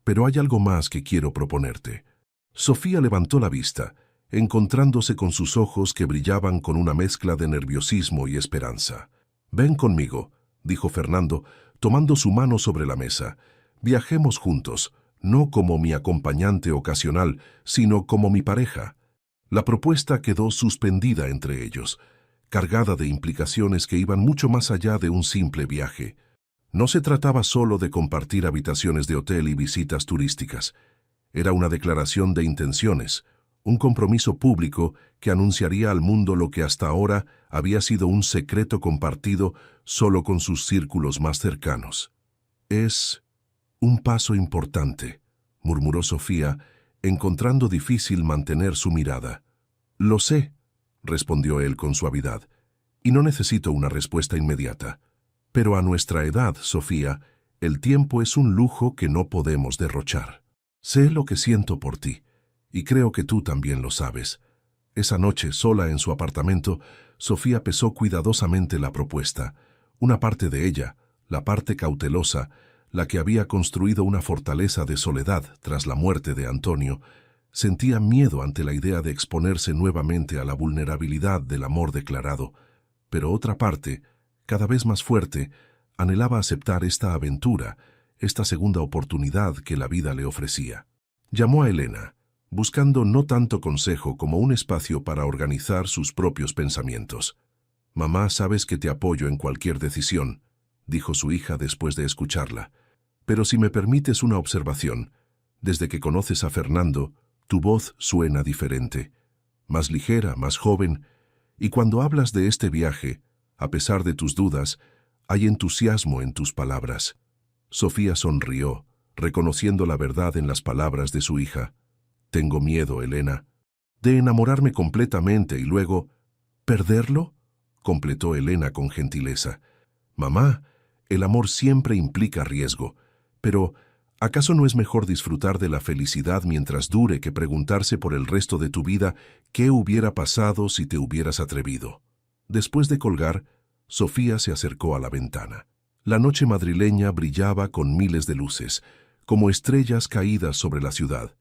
«pero hay algo más que quiero proponerte». Sofía levantó la vista, encontrándose con sus ojos que brillaban con una mezcla de nerviosismo y esperanza. «Ven conmigo», dijo Fernando, tomando su mano sobre la mesa. «Viajemos juntos, no como mi acompañante ocasional, sino como mi pareja». La propuesta quedó suspendida entre ellos, cargada de implicaciones que iban mucho más allá de un simple viaje. No se trataba solo de compartir habitaciones de hotel y visitas turísticas. Era una declaración de intenciones, un compromiso público que anunciaría al mundo lo que hasta ahora había sido un secreto compartido solo con sus círculos más cercanos. «Es un paso importante», murmuró Sofía, encontrando difícil mantener su mirada. «Lo sé», respondió él con suavidad, «y no necesito una respuesta inmediata. Pero a nuestra edad, Sofía, el tiempo es un lujo que no podemos derrochar. Sé lo que siento por ti, y creo que tú también lo sabes». Esa noche, sola en su apartamento, Sofía pesó cuidadosamente la propuesta. Una parte de ella, la parte cautelosa, la que había construido una fortaleza de soledad tras la muerte de Antonio, sentía miedo ante la idea de exponerse nuevamente a la vulnerabilidad del amor declarado, pero otra parte, cada vez más fuerte, anhelaba aceptar esta aventura, esta segunda oportunidad que la vida le ofrecía. Llamó a Elena, buscando no tanto consejo como un espacio para organizar sus propios pensamientos. «Mamá, sabes que te apoyo en cualquier decisión», dijo su hija después de escucharla. «Pero si me permites una observación, desde que conoces a Fernando, tu voz suena diferente, más ligera, más joven, y cuando hablas de este viaje, a pesar de tus dudas, hay entusiasmo en tus palabras». Sofía sonrió, reconociendo la verdad en las palabras de su hija. «Tengo miedo, Elena, de enamorarme completamente y luego perderlo», completó Elena con gentileza. «Mamá, el amor siempre implica riesgo, pero ¿acaso no es mejor disfrutar de la felicidad mientras dure que preguntarse por el resto de tu vida qué hubiera pasado si te hubieras atrevido?» Después de colgar, Sofía se acercó a la ventana. La noche madrileña brillaba con miles de luces, como estrellas caídas sobre la ciudad.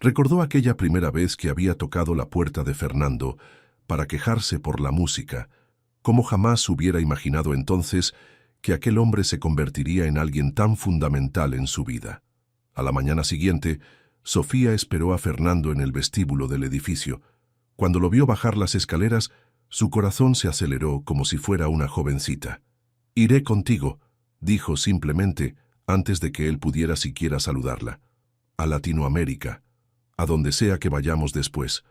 Recordó aquella primera vez que había tocado la puerta de Fernando para quejarse por la música, como jamás hubiera imaginado entonces que aquel hombre se convertiría en alguien tan fundamental en su vida. A la mañana siguiente, Sofía esperó a Fernando en el vestíbulo del edificio. Cuando lo vio bajar las escaleras, su corazón se aceleró como si fuera una jovencita. «Iré contigo», dijo simplemente, antes de que él pudiera siquiera saludarla. «A Latinoamérica, a donde sea que vayamos después.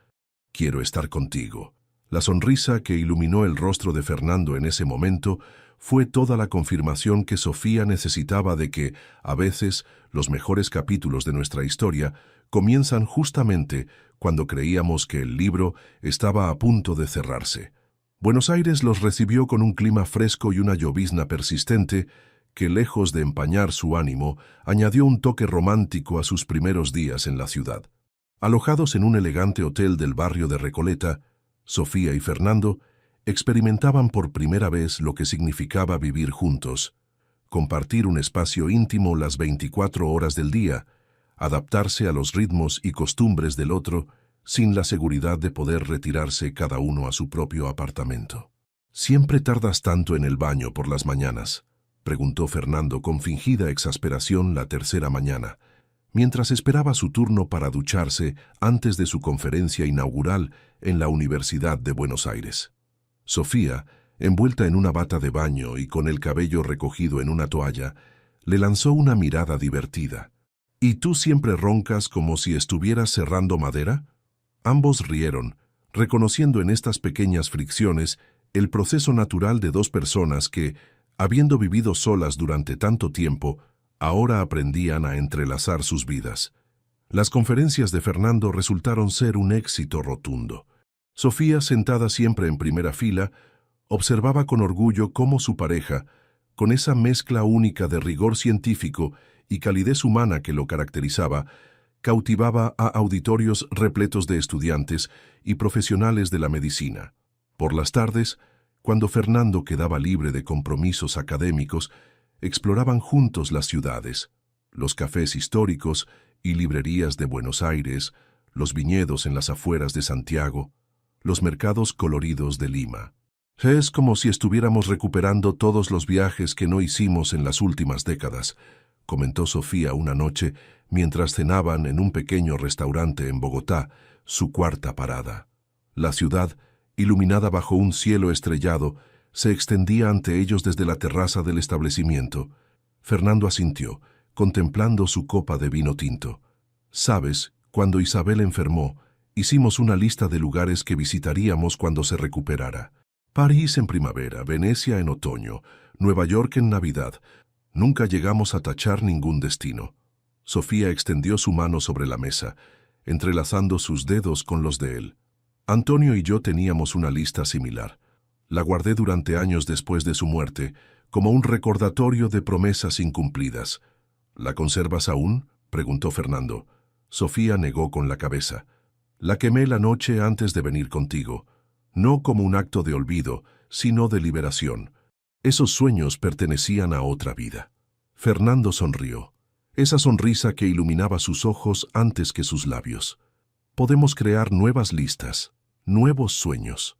Quiero estar contigo». La sonrisa que iluminó el rostro de Fernando en ese momento fue toda la confirmación que Sofía necesitaba de que, a veces, los mejores capítulos de nuestra historia comienzan justamente cuando creíamos que el libro estaba a punto de cerrarse. Buenos Aires los recibió con un clima fresco y una llovizna persistente que, lejos de empañar su ánimo, añadió un toque romántico a sus primeros días en la ciudad. Alojados en un elegante hotel del barrio de Recoleta, Sofía y Fernando experimentaban por primera vez lo que significaba vivir juntos, compartir un espacio íntimo las 24 horas del día, adaptarse a los ritmos y costumbres del otro sin la seguridad de poder retirarse cada uno a su propio apartamento. «¿Siempre tardas tanto en el baño por las mañanas?», preguntó Fernando con fingida exasperación la tercera mañana, mientras esperaba su turno para ducharse antes de su conferencia inaugural en la Universidad de Buenos Aires. Sofía, envuelta en una bata de baño y con el cabello recogido en una toalla, le lanzó una mirada divertida. «¿Y tú siempre roncas como si estuvieras serrando madera?». Ambos rieron, reconociendo en estas pequeñas fricciones el proceso natural de dos personas que, habiendo vivido solas durante tanto tiempo, ahora aprendían a entrelazar sus vidas. Las conferencias de Fernando resultaron ser un éxito rotundo. Sofía, sentada siempre en primera fila, observaba con orgullo cómo su pareja, con esa mezcla única de rigor científico y calidez humana que lo caracterizaba, cautivaba a auditorios repletos de estudiantes y profesionales de la medicina. Por las tardes, cuando Fernando quedaba libre de compromisos académicos, exploraban juntos las ciudades, los cafés históricos y librerías de Buenos Aires, los viñedos en las afueras de Santiago, los mercados coloridos de Lima. «Es como si estuviéramos recuperando todos los viajes que no hicimos en las últimas décadas», comentó Sofía una noche mientras cenaban en un pequeño restaurante en Bogotá, su cuarta parada. La ciudad, iluminada bajo un cielo estrellado, se extendía ante ellos desde la terraza del establecimiento. Fernando asintió, contemplando su copa de vino tinto. «Sabes, cuando Isabel enfermó, hicimos una lista de lugares que visitaríamos cuando se recuperara. París en primavera, Venecia en otoño, Nueva York en Navidad. Nunca llegamos a tachar ningún destino». Sofía extendió su mano sobre la mesa, entrelazando sus dedos con los de él. «Antonio y yo teníamos una lista similar. La guardé durante años después de su muerte, como un recordatorio de promesas incumplidas». «¿La conservas aún?», preguntó Fernando. Sofía negó con la cabeza. «La quemé la noche antes de venir contigo, no como un acto de olvido, sino de liberación. Esos sueños pertenecían a otra vida». Fernando sonrió, esa sonrisa que iluminaba sus ojos antes que sus labios. «Podemos crear nuevas listas, nuevos sueños».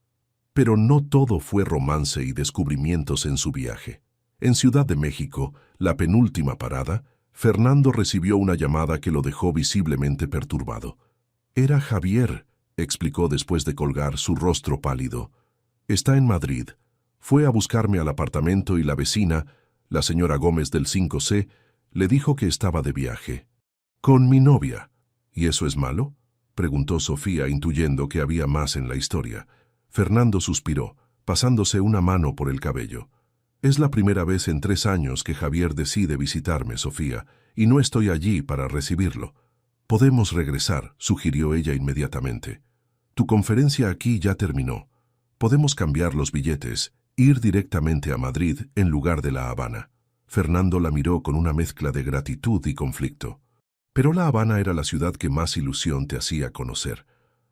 Pero no todo fue romance y descubrimientos en su viaje. En Ciudad de México, la penúltima parada, Fernando recibió una llamada que lo dejó visiblemente perturbado. «Era Javier», explicó después de colgar, su rostro pálido. «Está en Madrid. Fue a buscarme al apartamento y la vecina, la señora Gómez del 5C, le dijo que estaba de viaje. Con mi novia». «¿Y eso es malo?», preguntó Sofía, intuyendo que había más en la historia. Fernando suspiró, pasándose una mano por el cabello. «Es la primera vez en 3 años que Javier decide visitarme, Sofía, y no estoy allí para recibirlo». «Podemos regresar», sugirió ella inmediatamente. «Tu conferencia aquí ya terminó. Podemos cambiar los billetes, ir directamente a Madrid en lugar de La Habana». Fernando la miró con una mezcla de gratitud y conflicto. «Pero La Habana era la ciudad que más ilusión te hacía conocer.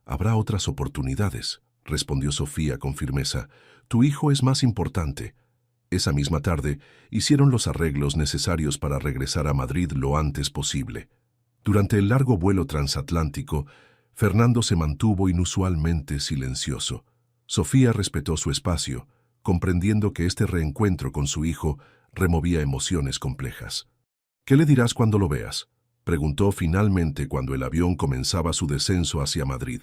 Habrá otras oportunidades», respondió Sofía con firmeza. «Tu hijo es más importante». Esa misma tarde hicieron los arreglos necesarios para regresar a Madrid lo antes posible. Durante el largo vuelo transatlántico, Fernando se mantuvo inusualmente silencioso. Sofía respetó su espacio, comprendiendo que este reencuentro con su hijo removía emociones complejas. «¿Qué le dirás cuando lo veas?», preguntó finalmente cuando el avión comenzaba su descenso hacia Madrid.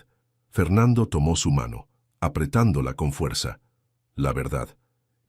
Fernando tomó su mano, apretándola con fuerza. «La verdad,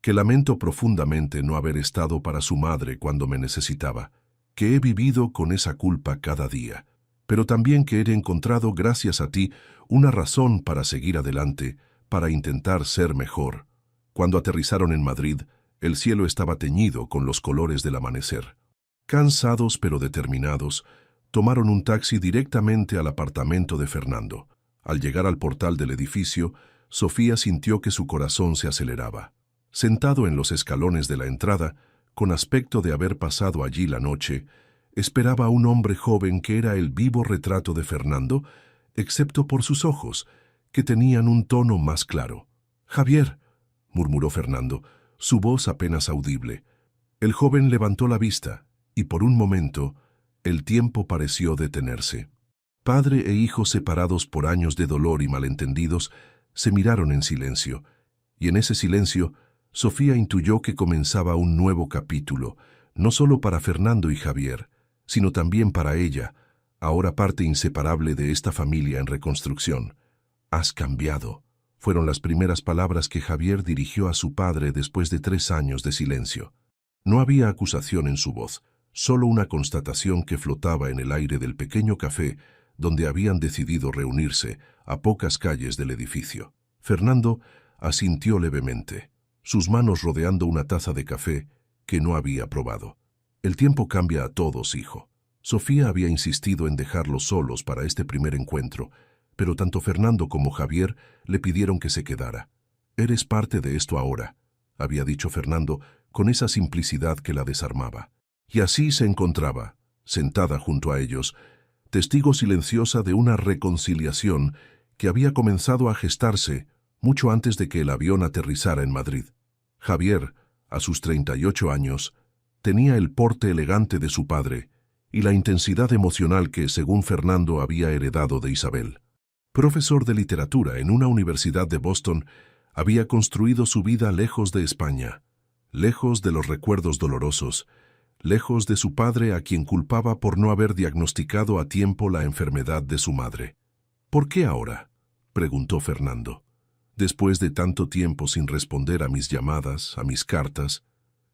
que lamento profundamente no haber estado para su madre cuando me necesitaba, que he vivido con esa culpa cada día, pero también que he encontrado, gracias a ti, una razón para seguir adelante, para intentar ser mejor». Cuando aterrizaron en Madrid, el cielo estaba teñido con los colores del amanecer. Cansados pero determinados, tomaron un taxi directamente al apartamento de Fernando. Al llegar al portal del edificio, Sofía sintió que su corazón se aceleraba. Sentado en los escalones de la entrada, con aspecto de haber pasado allí la noche, esperaba a un hombre joven que era el vivo retrato de Fernando, excepto por sus ojos, que tenían un tono más claro. «Javier», murmuró Fernando, su voz apenas audible. El joven levantó la vista, y por un momento, el tiempo pareció detenerse. Padre e hijo, separados por años de dolor y malentendidos, se miraron en silencio, y en ese silencio, Sofía intuyó que comenzaba un nuevo capítulo, no solo para Fernando y Javier, sino también para ella, ahora parte inseparable de esta familia en reconstrucción. «Has cambiado», fueron las primeras palabras que Javier dirigió a su padre después de 3 años de silencio. No había acusación en su voz, solo una constatación que flotaba en el aire del pequeño café donde habían decidido reunirse, a pocas calles del edificio. Fernando asintió levemente, sus manos rodeando una taza de café que no había probado. «El tiempo cambia a todos, hijo». Sofía había insistido en dejarlos solos para este primer encuentro, pero tanto Fernando como Javier le pidieron que se quedara. «Eres parte de esto ahora», había dicho Fernando con esa simplicidad que la desarmaba. Y así se encontraba, sentada junto a ellos, testigo silenciosa de una reconciliación que había comenzado a gestarse mucho antes de que el avión aterrizara en Madrid. Javier, a sus 38 años, tenía el porte elegante de su padre y la intensidad emocional que, según Fernando, había heredado de Isabel. Profesor de literatura en una universidad de Boston, había construido su vida lejos de España, lejos de los recuerdos dolorosos, lejos de su padre a quien culpaba por no haber diagnosticado a tiempo la enfermedad de su madre. «¿Por qué ahora?», preguntó Fernando. «Después de tanto tiempo sin responder a mis llamadas, a mis cartas».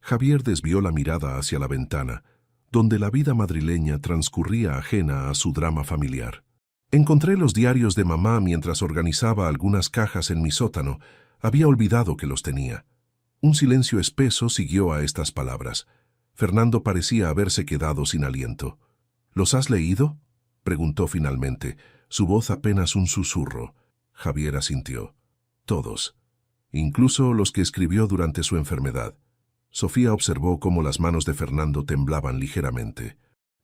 Javier desvió la mirada hacia la ventana, donde la vida madrileña transcurría ajena a su drama familiar. Encontré los diarios de mamá mientras organizaba algunas cajas en mi sótano. Había olvidado que los tenía. Un silencio espeso siguió a estas palabras. Fernando parecía haberse quedado sin aliento. ¿Los has leído?, preguntó finalmente, su voz apenas un susurro. Javier asintió. Todos, incluso los que escribió durante su enfermedad. Sofía observó cómo las manos de Fernando temblaban ligeramente.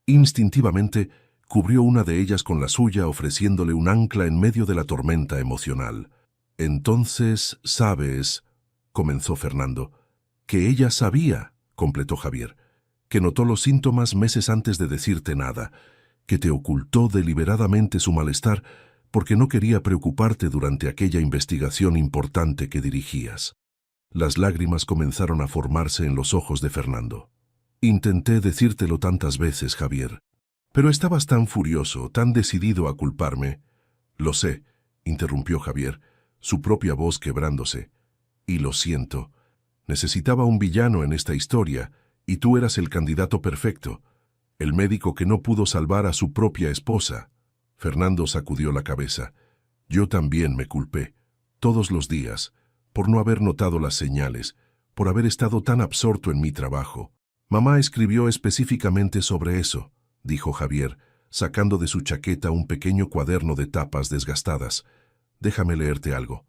Instintivamente, cubrió una de ellas con la suya, ofreciéndole un ancla en medio de la tormenta emocional. «Entonces, sabes», comenzó Fernando. «Que ella sabía», completó Javier, «que notó los síntomas meses antes de decirte nada, que te ocultó deliberadamente su malestar porque no quería preocuparte durante aquella investigación importante que dirigías». Las lágrimas comenzaron a formarse en los ojos de Fernando. «Intenté decírtelo tantas veces, Javier, pero estabas tan furioso, tan decidido a culparme». «Lo sé», interrumpió Javier, su propia voz quebrándose. «Y lo siento. Necesitaba un villano en esta historia, y tú eras el candidato perfecto, el médico que no pudo salvar a su propia esposa». Fernando sacudió la cabeza. «Yo también me culpé, todos los días, por no haber notado las señales, por haber estado tan absorto en mi trabajo. Mamá escribió específicamente sobre eso», dijo Javier, sacando de su chaqueta un pequeño cuaderno de tapas desgastadas. «Déjame leerte algo».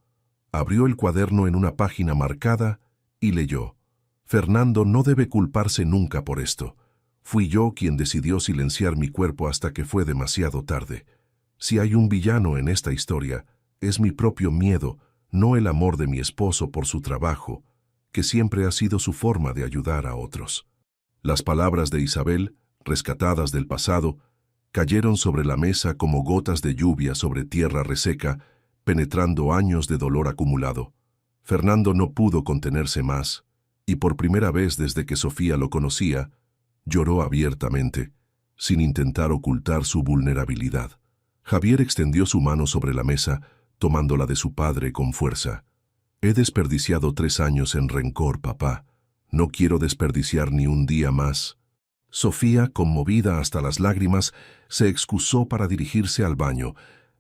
Abrió el cuaderno en una página marcada y leyó. «Fernando no debe culparse nunca por esto. Fui yo quien decidió silenciar mi cuerpo hasta que fue demasiado tarde. Si hay un villano en esta historia, es mi propio miedo, no el amor de mi esposo por su trabajo, que siempre ha sido su forma de ayudar a otros». Las palabras de Isabel, rescatadas del pasado, cayeron sobre la mesa como gotas de lluvia sobre tierra reseca, penetrando años de dolor acumulado. Fernando no pudo contenerse más, y por primera vez desde que Sofía lo conocía, lloró abiertamente, sin intentar ocultar su vulnerabilidad. Javier extendió su mano sobre la mesa, tomándola de su padre con fuerza. «He desperdiciado 3 años en rencor, papá. No quiero desperdiciar ni un día más». Sofía, conmovida hasta las lágrimas, se excusó para dirigirse al baño,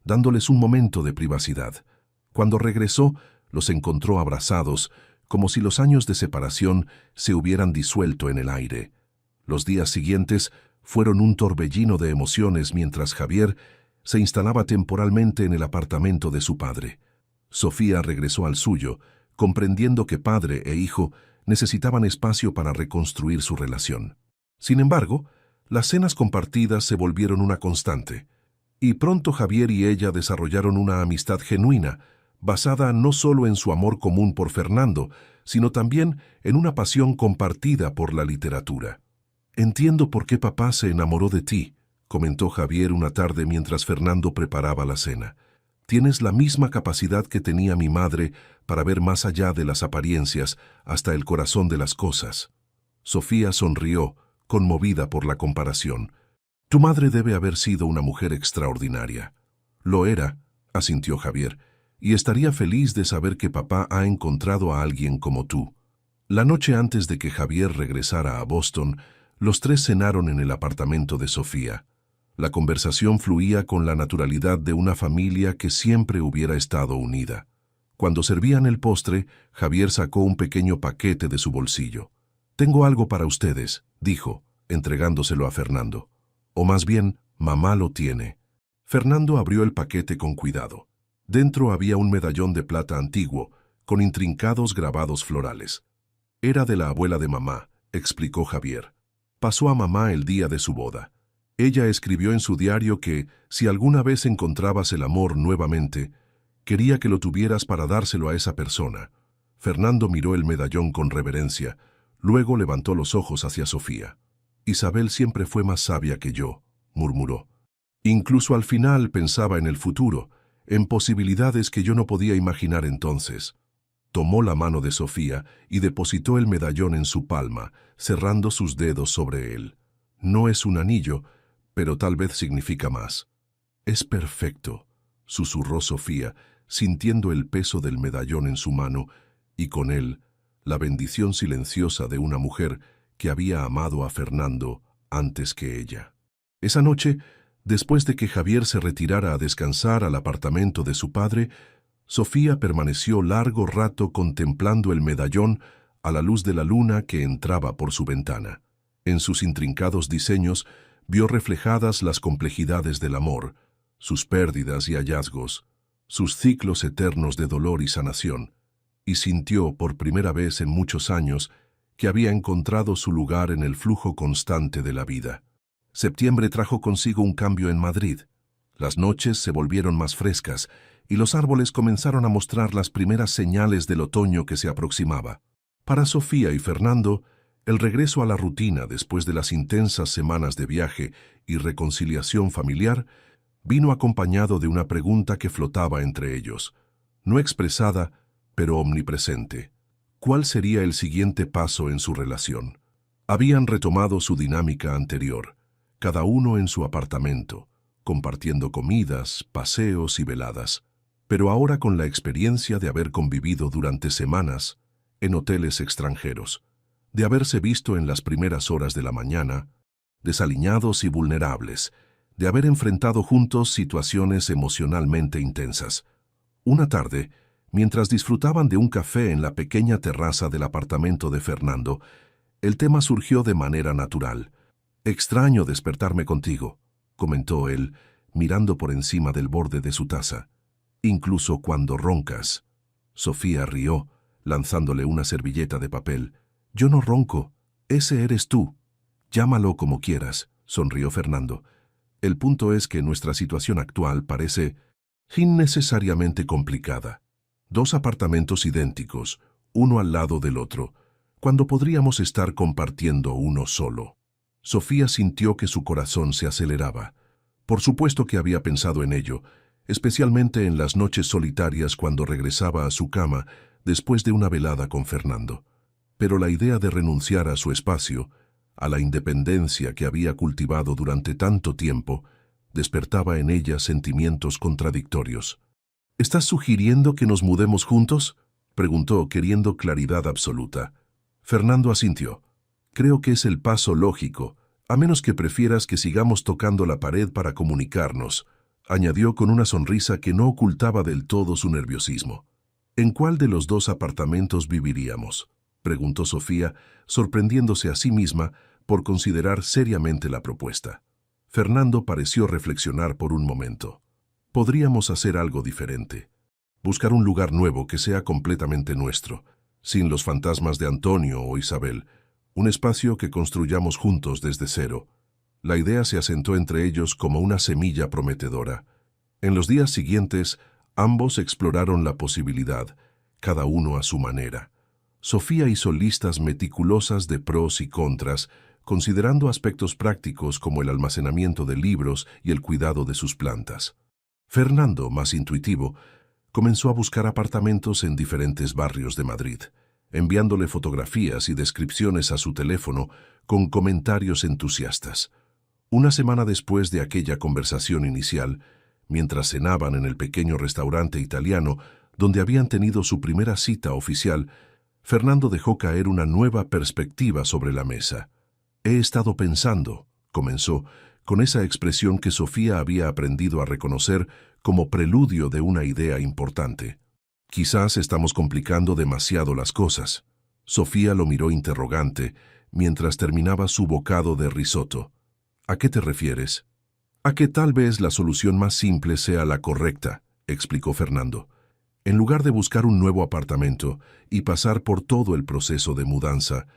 dándoles un momento de privacidad. Cuando regresó, los encontró abrazados, como si los años de separación se hubieran disuelto en el aire. Los días siguientes fueron un torbellino de emociones mientras Javier se instalaba temporalmente en el apartamento de su padre. Sofía regresó al suyo, comprendiendo que padre e hijo necesitaban espacio para reconstruir su relación. Sin embargo, las cenas compartidas se volvieron una constante, y pronto Javier y ella desarrollaron una amistad genuina, basada no solo en su amor común por Fernando, sino también en una pasión compartida por la literatura. «Entiendo por qué papá se enamoró de ti», comentó Javier una tarde mientras Fernando preparaba la cena. «Tienes la misma capacidad que tenía mi madre para ver más allá de las apariencias, hasta el corazón de las cosas». Sofía sonrió, conmovida por la comparación. «Tu madre debe haber sido una mujer extraordinaria». «Lo era», asintió Javier, «y estaría feliz de saber que papá ha encontrado a alguien como tú». La noche antes de que Javier regresara a Boston, los tres cenaron en el apartamento de Sofía. La conversación fluía con la naturalidad de una familia que siempre hubiera estado unida. Cuando servían el postre, Javier sacó un pequeño paquete de su bolsillo. «Tengo algo para ustedes», dijo, entregándoselo a Fernando. «O más bien, mamá lo tiene». Fernando abrió el paquete con cuidado. Dentro había un medallón de plata antiguo, con intrincados grabados florales. «Era de la abuela de mamá», explicó Javier. «Pasó a mamá el día de su boda. Ella escribió en su diario que, si alguna vez encontrabas el amor nuevamente, quería que lo tuvieras para dárselo a esa persona». Fernando miró el medallón con reverencia, luego levantó los ojos hacia Sofía. «Isabel siempre fue más sabia que yo», murmuró. «Incluso al final pensaba en el futuro, en posibilidades que yo no podía imaginar entonces». Tomó la mano de Sofía y depositó el medallón en su palma, cerrando sus dedos sobre él. «No es un anillo, pero tal vez significa más». «Es perfecto», susurró Sofía, sintiendo el peso del medallón en su mano, y con él la bendición silenciosa de una mujer que había amado a Fernando antes que ella. Esa noche, después de que Javier se retirara a descansar al apartamento de su padre, Sofía permaneció largo rato contemplando el medallón a la luz de la luna que entraba por su ventana. En sus intrincados diseños vio reflejadas las complejidades del amor, sus pérdidas y hallazgos, sus ciclos eternos de dolor y sanación, y sintió por primera vez en muchos años que había encontrado su lugar en el flujo constante de la vida. Septiembre trajo consigo un cambio en Madrid. Las noches se volvieron más frescas y los árboles comenzaron a mostrar las primeras señales del otoño que se aproximaba. Para Sofía y Fernando, el regreso a la rutina después de las intensas semanas de viaje y reconciliación familiar vino acompañado de una pregunta que flotaba entre ellos, no expresada, pero omnipresente. ¿Cuál sería el siguiente paso en su relación? Habían retomado su dinámica anterior, cada uno en su apartamento, compartiendo comidas, paseos y veladas, pero ahora con la experiencia de haber convivido durante semanas en hoteles extranjeros, de haberse visto en las primeras horas de la mañana, desaliñados y vulnerables, de haber enfrentado juntos situaciones emocionalmente intensas. Una tarde, mientras disfrutaban de un café en la pequeña terraza del apartamento de Fernando, el tema surgió de manera natural. «Extraño despertarme contigo», comentó él, mirando por encima del borde de su taza. «Incluso cuando roncas». Sofía rió, lanzándole una servilleta de papel. «Yo no ronco, ese eres tú. Llámalo como quieras», sonrió Fernando. «El punto es que nuestra situación actual parece innecesariamente complicada. Dos apartamentos idénticos, uno al lado del otro, cuando podríamos estar compartiendo uno solo». Sofía sintió que su corazón se aceleraba. Por supuesto que había pensado en ello, especialmente en las noches solitarias cuando regresaba a su cama después de una velada con Fernando. Pero la idea de renunciar a su espacio, a la independencia que había cultivado durante tanto tiempo, despertaba en ella sentimientos contradictorios. «¿Estás sugiriendo que nos mudemos juntos?», preguntó, queriendo claridad absoluta. Fernando asintió. «Creo que es el paso lógico, a menos que prefieras que sigamos tocando la pared para comunicarnos», añadió con una sonrisa que no ocultaba del todo su nerviosismo. «¿En cuál de los dos apartamentos viviríamos?», preguntó Sofía, sorprendiéndose a sí misma por considerar seriamente la propuesta. Fernando pareció reflexionar por un momento. «Podríamos hacer algo diferente. Buscar un lugar nuevo que sea completamente nuestro, sin los fantasmas de Antonio o Isabel. Un espacio que construyamos juntos desde cero». La idea se asentó entre ellos como una semilla prometedora. En los días siguientes, ambos exploraron la posibilidad, cada uno a su manera. Sofía hizo listas meticulosas de pros y contras, considerando aspectos prácticos como el almacenamiento de libros y el cuidado de sus plantas. Fernando, más intuitivo, comenzó a buscar apartamentos en diferentes barrios de Madrid, enviándole fotografías y descripciones a su teléfono con comentarios entusiastas. Una semana después de aquella conversación inicial, mientras cenaban en el pequeño restaurante italiano donde habían tenido su primera cita oficial, Fernando dejó caer una nueva perspectiva sobre la mesa. «He estado pensando», comenzó, con esa expresión que Sofía había aprendido a reconocer como preludio de una idea importante. «Quizás estamos complicando demasiado las cosas». Sofía lo miró interrogante mientras terminaba su bocado de risotto. «¿A qué te refieres?» «A que tal vez la solución más simple sea la correcta», explicó Fernando. «En lugar de buscar un nuevo apartamento y pasar por todo el proceso de mudanza,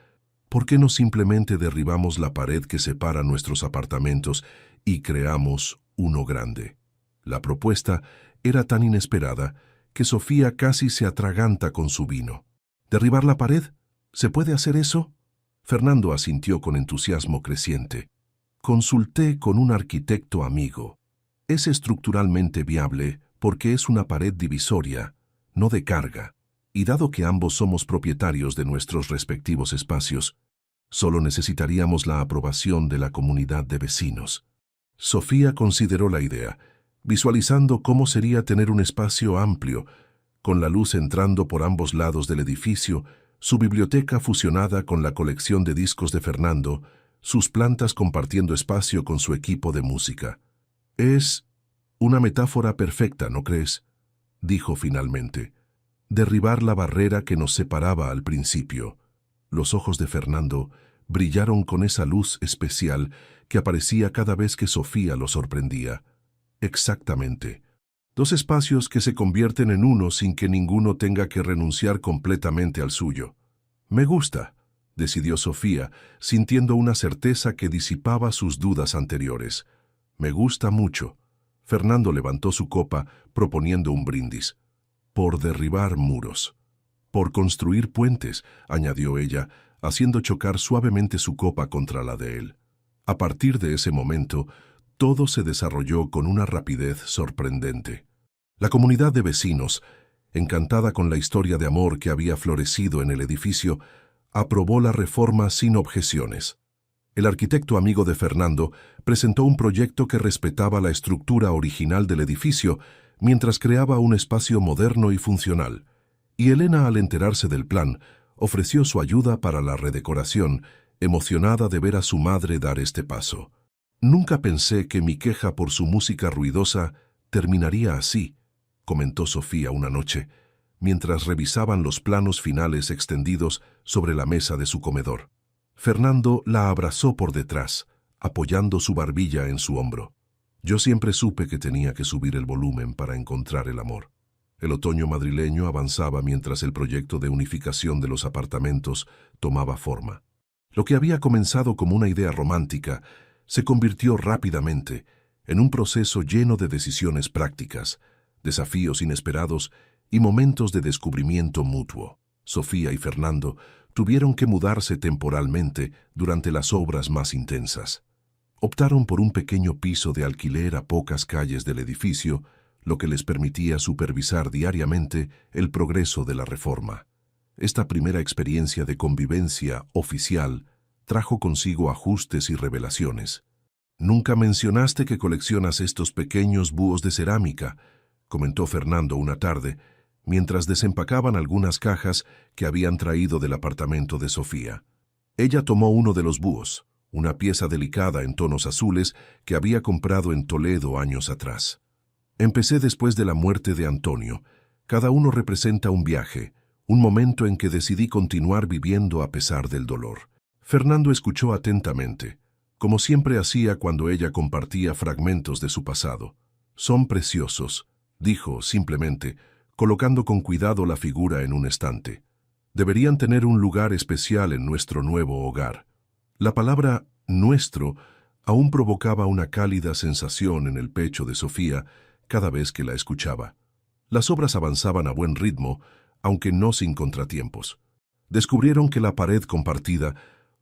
¿por qué no simplemente derribamos la pared que separa nuestros apartamentos y creamos uno grande?» La propuesta era tan inesperada que Sofía casi se atraganta con su vino. «¿Derribar la pared? ¿Se puede hacer eso?». Fernando asintió con entusiasmo creciente. «Consulté con un arquitecto amigo. Es estructuralmente viable porque es una pared divisoria, no de carga, y dado que ambos somos propietarios de nuestros respectivos espacios, solo necesitaríamos la aprobación de la comunidad de vecinos». Sofía consideró la idea, visualizando cómo sería tener un espacio amplio, con la luz entrando por ambos lados del edificio, su biblioteca fusionada con la colección de discos de Fernando, sus plantas compartiendo espacio con su equipo de música. Es una metáfora perfecta, ¿no crees?, dijo finalmente. Derribar la barrera que nos separaba al principio. Los ojos de Fernando brillaron con esa luz especial que aparecía cada vez que Sofía lo sorprendía. Exactamente. Dos espacios que se convierten en uno sin que ninguno tenga que renunciar completamente al suyo. Me gusta, decidió Sofía, sintiendo una certeza que disipaba sus dudas anteriores. Me gusta mucho. Fernando levantó su copa, proponiendo un brindis. Por derribar muros. Por construir puentes, añadió ella, haciendo chocar suavemente su copa contra la de él. A partir de ese momento, todo se desarrolló con una rapidez sorprendente. La comunidad de vecinos, encantada con la historia de amor que había florecido en el edificio, aprobó la reforma sin objeciones. El arquitecto amigo de Fernando presentó un proyecto que respetaba la estructura original del edificio mientras creaba un espacio moderno y funcional. Y Elena, al enterarse del plan, ofreció su ayuda para la redecoración, emocionada de ver a su madre dar este paso. Nunca pensé que mi queja por su música ruidosa terminaría así, comentó Sofía una noche, mientras revisaban los planos finales extendidos sobre la mesa de su comedor. Fernando la abrazó por detrás, apoyando su barbilla en su hombro. Yo siempre supe que tenía que subir el volumen para encontrar el amor. El otoño madrileño avanzaba mientras el proyecto de unificación de los apartamentos tomaba forma. Lo que había comenzado como una idea romántica se convirtió rápidamente en un proceso lleno de decisiones prácticas, desafíos inesperados y momentos de descubrimiento mutuo. Sofía y Fernando tuvieron que mudarse temporalmente durante las obras más intensas. Optaron por un pequeño piso de alquiler a pocas calles del edificio, lo que les permitía supervisar diariamente el progreso de la reforma. Esta primera experiencia de convivencia oficial trajo consigo ajustes y revelaciones. «Nunca mencionaste que coleccionas estos pequeños búhos de cerámica», comentó Fernando una tarde, mientras desempacaban algunas cajas que habían traído del apartamento de Sofía. Ella tomó uno de los búhos, una pieza delicada en tonos azules que había comprado en Toledo años atrás. Empecé después de la muerte de Antonio. Cada uno representa un viaje, un momento en que decidí continuar viviendo a pesar del dolor. Fernando escuchó atentamente, como siempre hacía cuando ella compartía fragmentos de su pasado. Son preciosos, dijo simplemente, colocando con cuidado la figura en un estante. Deberían tener un lugar especial en nuestro nuevo hogar. La palabra «nuestro» aún provocaba una cálida sensación en el pecho de Sofía cada vez que la escuchaba. Las obras avanzaban a buen ritmo, aunque no sin contratiempos. Descubrieron que la pared compartida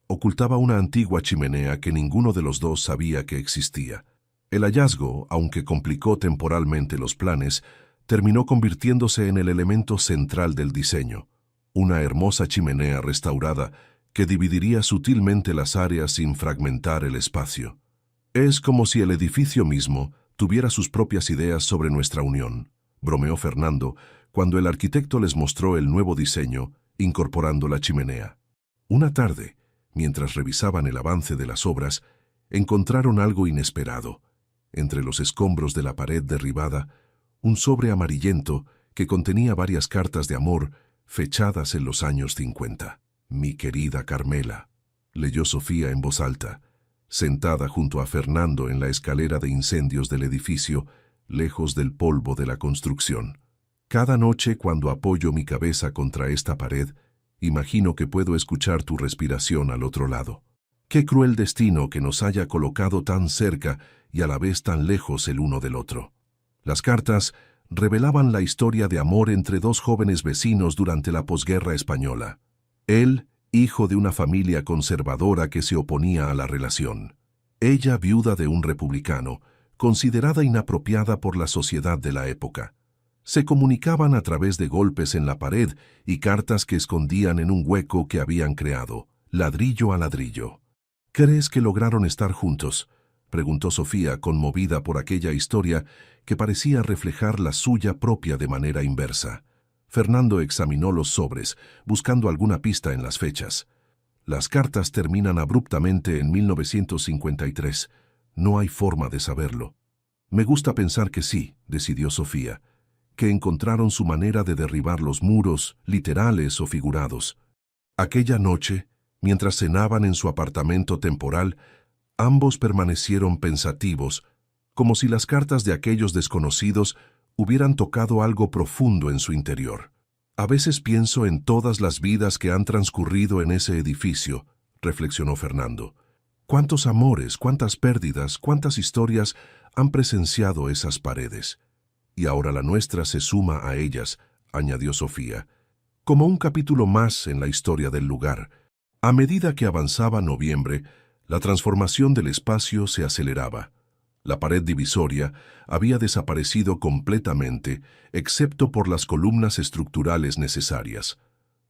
ocultaba una antigua chimenea que ninguno de los dos sabía que existía. El hallazgo, aunque complicó temporalmente los planes, terminó convirtiéndose en el elemento central del diseño. Una hermosa chimenea restaurada que dividiría sutilmente las áreas sin fragmentar el espacio. Es como si el edificio mismo tuviera sus propias ideas sobre nuestra unión, bromeó Fernando cuando el arquitecto les mostró el nuevo diseño, incorporando la chimenea. Una tarde, mientras revisaban el avance de las obras, encontraron algo inesperado. Entre los escombros de la pared derribada, un sobre amarillento que contenía varias cartas de amor fechadas en los años 50. «Mi querida Carmela», leyó Sofía en voz alta, sentada junto a Fernando en la escalera de incendios del edificio, lejos del polvo de la construcción. «Cada noche cuando apoyo mi cabeza contra esta pared, imagino que puedo escuchar tu respiración al otro lado. Qué cruel destino que nos haya colocado tan cerca y a la vez tan lejos el uno del otro». Las cartas revelaban la historia de amor entre dos jóvenes vecinos durante la posguerra española. Él, hijo de una familia conservadora que se oponía a la relación. Ella, viuda de un republicano, considerada inapropiada por la sociedad de la época. Se comunicaban a través de golpes en la pared y cartas que escondían en un hueco que habían creado, ladrillo a ladrillo. «¿Crees que lograron estar juntos?», preguntó Sofía, conmovida por aquella historia que parecía reflejar la suya propia de manera inversa. Fernando examinó los sobres, buscando alguna pista en las fechas. Las cartas terminan abruptamente en 1953. No hay forma de saberlo. Me gusta pensar que sí, decidió Sofía, que encontraron su manera de derribar los muros, literales o figurados. Aquella noche, mientras cenaban en su apartamento temporal, ambos permanecieron pensativos, como si las cartas de aquellos desconocidos hubieran tocado algo profundo en su interior. A veces pienso en todas las vidas que han transcurrido en ese edificio, reflexionó Fernando. ¿Cuántos amores, cuántas pérdidas, cuántas historias han presenciado esas paredes? Y ahora la nuestra se suma a ellas, añadió Sofía, como un capítulo más en la historia del lugar. A medida que avanzaba noviembre, la transformación del espacio se aceleraba. La pared divisoria había desaparecido completamente, excepto por las columnas estructurales necesarias.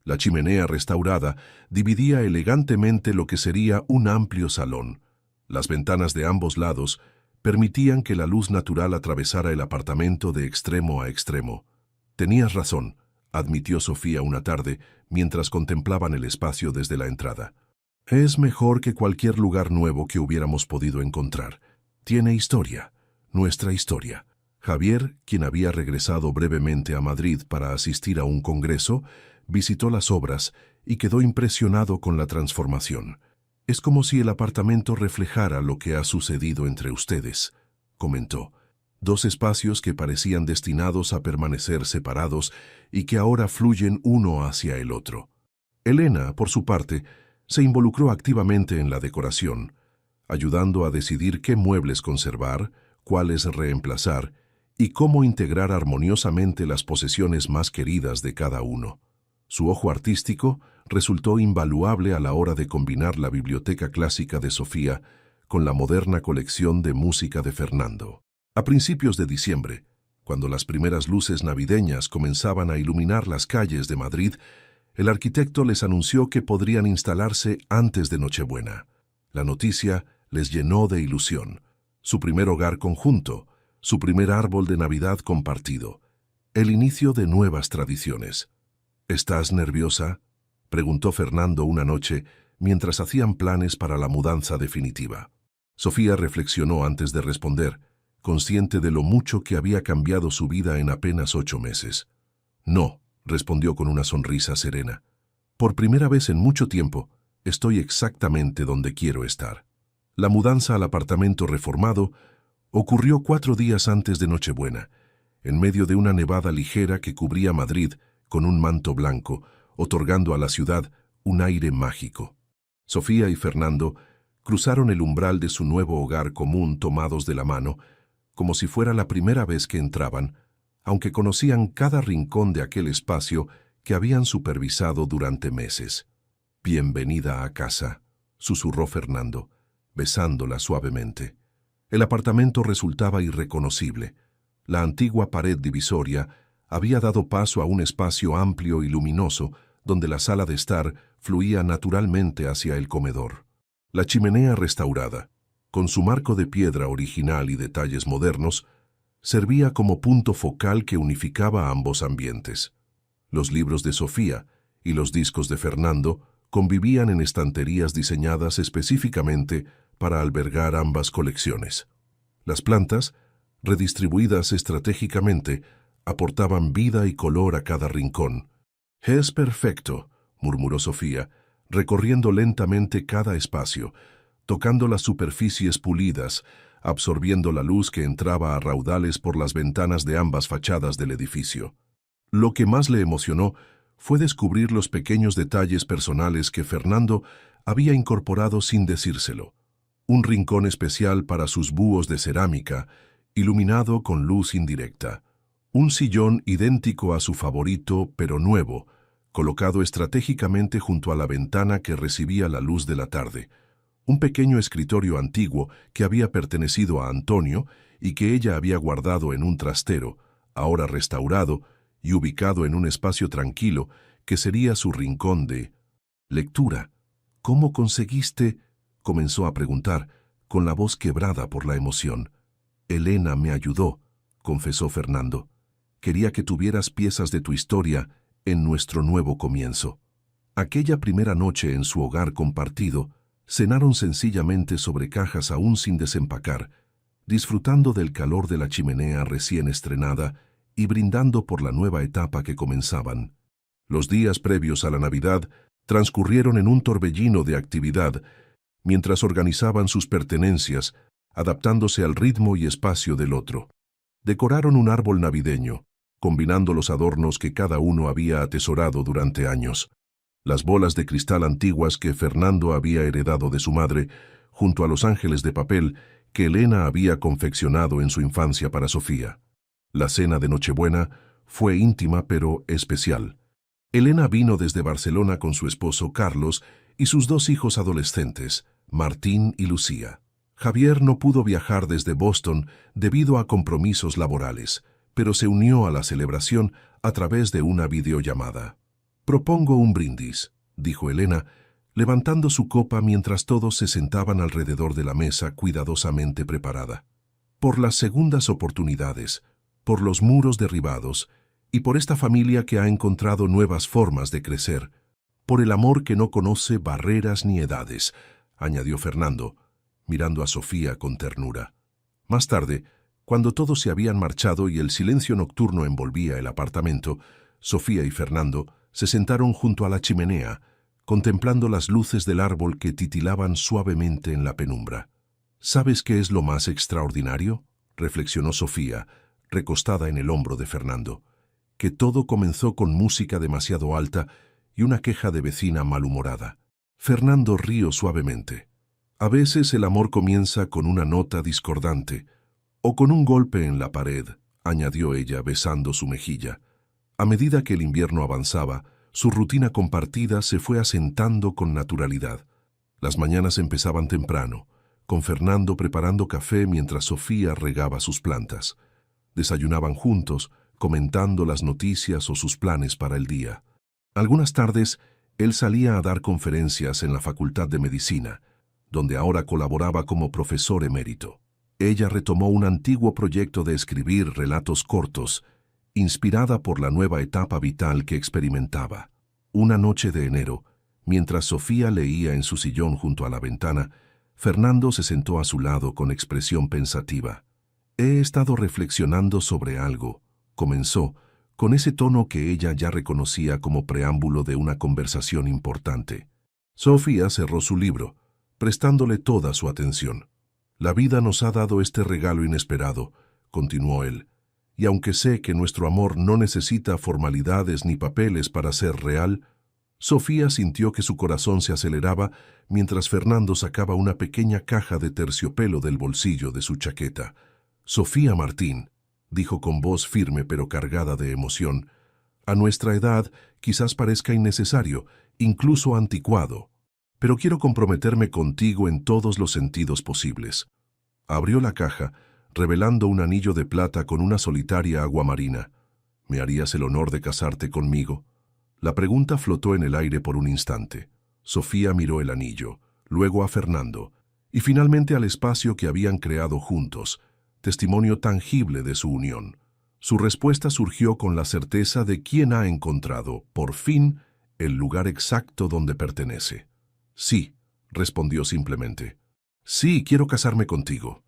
La chimenea restaurada dividía elegantemente lo que sería un amplio salón. Las ventanas de ambos lados permitían que la luz natural atravesara el apartamento de extremo a extremo. Tenías razón, admitió Sofía una tarde mientras contemplaban el espacio desde la entrada. Es mejor que cualquier lugar nuevo que hubiéramos podido encontrar. Tiene historia, nuestra historia. Javier, quien había regresado brevemente a Madrid para asistir a un congreso, visitó las obras y quedó impresionado con la transformación. Es como si el apartamento reflejara lo que ha sucedido entre ustedes, comentó. Dos espacios que parecían destinados a permanecer separados y que ahora fluyen uno hacia el otro. Elena, por su parte, se involucró activamente en la decoración, ayudando a decidir qué muebles conservar, cuáles reemplazar y cómo integrar armoniosamente las posesiones más queridas de cada uno. Su ojo artístico resultó invaluable a la hora de combinar la biblioteca clásica de Sofía con la moderna colección de música de Fernando. A principios de diciembre, cuando las primeras luces navideñas comenzaban a iluminar las calles de Madrid, el arquitecto les anunció que podrían instalarse antes de Nochebuena. La noticia les llenó de ilusión. Su primer hogar conjunto, su primer árbol de Navidad compartido, el inicio de nuevas tradiciones. ¿Estás nerviosa?, preguntó Fernando una noche mientras hacían planes para la mudanza definitiva. Sofía reflexionó antes de responder, consciente de lo mucho que había cambiado su vida en apenas 8 meses. No, respondió con una sonrisa serena. Por primera vez en mucho tiempo, estoy exactamente donde quiero estar. La mudanza al apartamento reformado ocurrió 4 días antes de Nochebuena, en medio de una nevada ligera que cubría Madrid con un manto blanco, otorgando a la ciudad un aire mágico. Sofía y Fernando cruzaron el umbral de su nuevo hogar común tomados de la mano, como si fuera la primera vez que entraban, aunque conocían cada rincón de aquel espacio que habían supervisado durante meses. «Bienvenida a casa», susurró Fernando, besándola suavemente. El apartamento resultaba irreconocible. La antigua pared divisoria había dado paso a un espacio amplio y luminoso, donde la sala de estar fluía naturalmente hacia el comedor. La chimenea restaurada, con su marco de piedra original y detalles modernos, servía como punto focal que unificaba ambos ambientes. Los libros de Sofía y los discos de Fernando convivían en estanterías diseñadas específicamente para albergar ambas colecciones. Las plantas, redistribuidas estratégicamente, aportaban vida y color a cada rincón. «Es perfecto», murmuró Sofía, recorriendo lentamente cada espacio, tocando las superficies pulidas, absorbiendo la luz que entraba a raudales por las ventanas de ambas fachadas del edificio. Lo que más le emocionó fue descubrir los pequeños detalles personales que Fernando había incorporado sin decírselo. Un rincón especial para sus búhos de cerámica, iluminado con luz indirecta. Un sillón idéntico a su favorito, pero nuevo, colocado estratégicamente junto a la ventana que recibía la luz de la tarde. Un pequeño escritorio antiguo que había pertenecido a Antonio y que ella había guardado en un trastero, ahora restaurado y ubicado en un espacio tranquilo que sería su rincón de lectura. «¿Cómo conseguiste?», comenzó a preguntar, con la voz quebrada por la emoción. «Elena me ayudó», confesó Fernando. quería que tuvieras piezas de tu historia en nuestro nuevo comienzo. Aquella primera noche en su hogar compartido, cenaron sencillamente sobre cajas aún sin desempacar, disfrutando del calor de la chimenea recién estrenada y brindando por la nueva etapa que comenzaban. Los días previos a la Navidad transcurrieron en un torbellino de actividad, mientras organizaban sus pertenencias, adaptándose al ritmo y espacio del otro. Decoraron un árbol navideño, combinando los adornos que cada uno había atesorado durante años. Las bolas de cristal antiguas que Fernando había heredado de su madre, junto a los ángeles de papel que Elena había confeccionado en su infancia para Sofía. La cena de Nochebuena fue íntima pero especial. Elena vino desde Barcelona con su esposo Carlos y sus dos hijos adolescentes, Martín y Lucía. Javier no pudo viajar desde Boston debido a compromisos laborales, pero se unió a la celebración a través de una videollamada. «Propongo un brindis», dijo Elena, levantando su copa mientras todos se sentaban alrededor de la mesa cuidadosamente preparada. «Por las segundas oportunidades, por los muros derribados y por esta familia que ha encontrado nuevas formas de crecer, por el amor que no conoce barreras ni edades», añadió Fernando, mirando a Sofía con ternura. Más tarde, cuando todos se habían marchado y el silencio nocturno envolvía el apartamento, Sofía y Fernando se sentaron junto a la chimenea, contemplando las luces del árbol que titilaban suavemente en la penumbra. «¿Sabes qué es lo más extraordinario?», reflexionó Sofía, recostada en el hombro de Fernando. «Que todo comenzó con música demasiado alta y una queja de vecina malhumorada». Fernando rió suavemente. «A veces el amor comienza con una nota discordante, o con un golpe en la pared», añadió ella besando su mejilla. A medida que el invierno avanzaba, su rutina compartida se fue asentando con naturalidad. Las mañanas empezaban temprano, con Fernando preparando café mientras Sofía regaba sus plantas. Desayunaban juntos, comentando las noticias o sus planes para el día. Algunas tardes, él salía a dar conferencias en la Facultad de Medicina, donde ahora colaboraba como profesor emérito. Ella retomó un antiguo proyecto de escribir relatos cortos, inspirada por la nueva etapa vital que experimentaba. Una noche de enero, mientras Sofía leía en su sillón junto a la ventana, Fernando se sentó a su lado con expresión pensativa. «He estado reflexionando sobre algo», comenzó, con ese tono que ella ya reconocía como preámbulo de una conversación importante. Sofía cerró su libro, prestándole toda su atención. «La vida nos ha dado este regalo inesperado», continuó él, «y aunque sé que nuestro amor no necesita formalidades ni papeles para ser real», Sofía sintió que su corazón se aceleraba mientras Fernando sacaba una pequeña caja de terciopelo del bolsillo de su chaqueta. «Sofía Martín», dijo con voz firme pero cargada de emoción, «a nuestra edad quizás parezca innecesario, incluso anticuado, pero quiero comprometerme contigo en todos los sentidos posibles». Abrió la caja, revelando un anillo de plata con una solitaria aguamarina. «¿Me harías el honor de casarte conmigo?». La pregunta flotó en el aire por un instante. Sofía miró el anillo, luego a Fernando, y finalmente al espacio que habían creado juntos, testimonio tangible de su unión. Su respuesta surgió con la certeza de quién ha encontrado, por fin, el lugar exacto donde pertenece. «Sí», respondió simplemente. «Sí, quiero casarme contigo».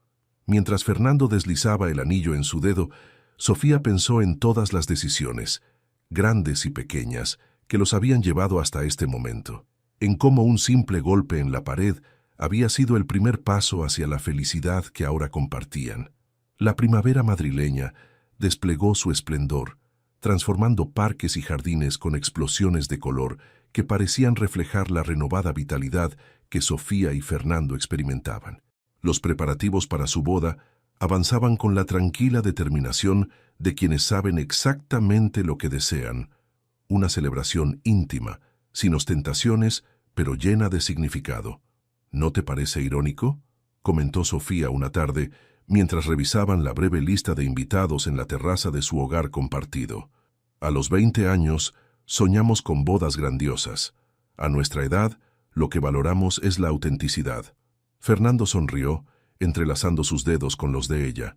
Mientras Fernando deslizaba el anillo en su dedo, Sofía pensó en todas las decisiones, grandes y pequeñas, que los habían llevado hasta este momento, en cómo un simple golpe en la pared había sido el primer paso hacia la felicidad que ahora compartían. La primavera madrileña desplegó su esplendor, transformando parques y jardines con explosiones de color que parecían reflejar la renovada vitalidad que Sofía y Fernando experimentaban. Los preparativos para su boda avanzaban con la tranquila determinación de quienes saben exactamente lo que desean. Una celebración íntima, sin ostentaciones, pero llena de significado. «¿No te parece irónico?», comentó Sofía una tarde, mientras revisaban la breve lista de invitados en la terraza de su hogar compartido. «A los 20 años, soñamos con bodas grandiosas. A nuestra edad, lo que valoramos es la autenticidad». Fernando sonrió, entrelazando sus dedos con los de ella.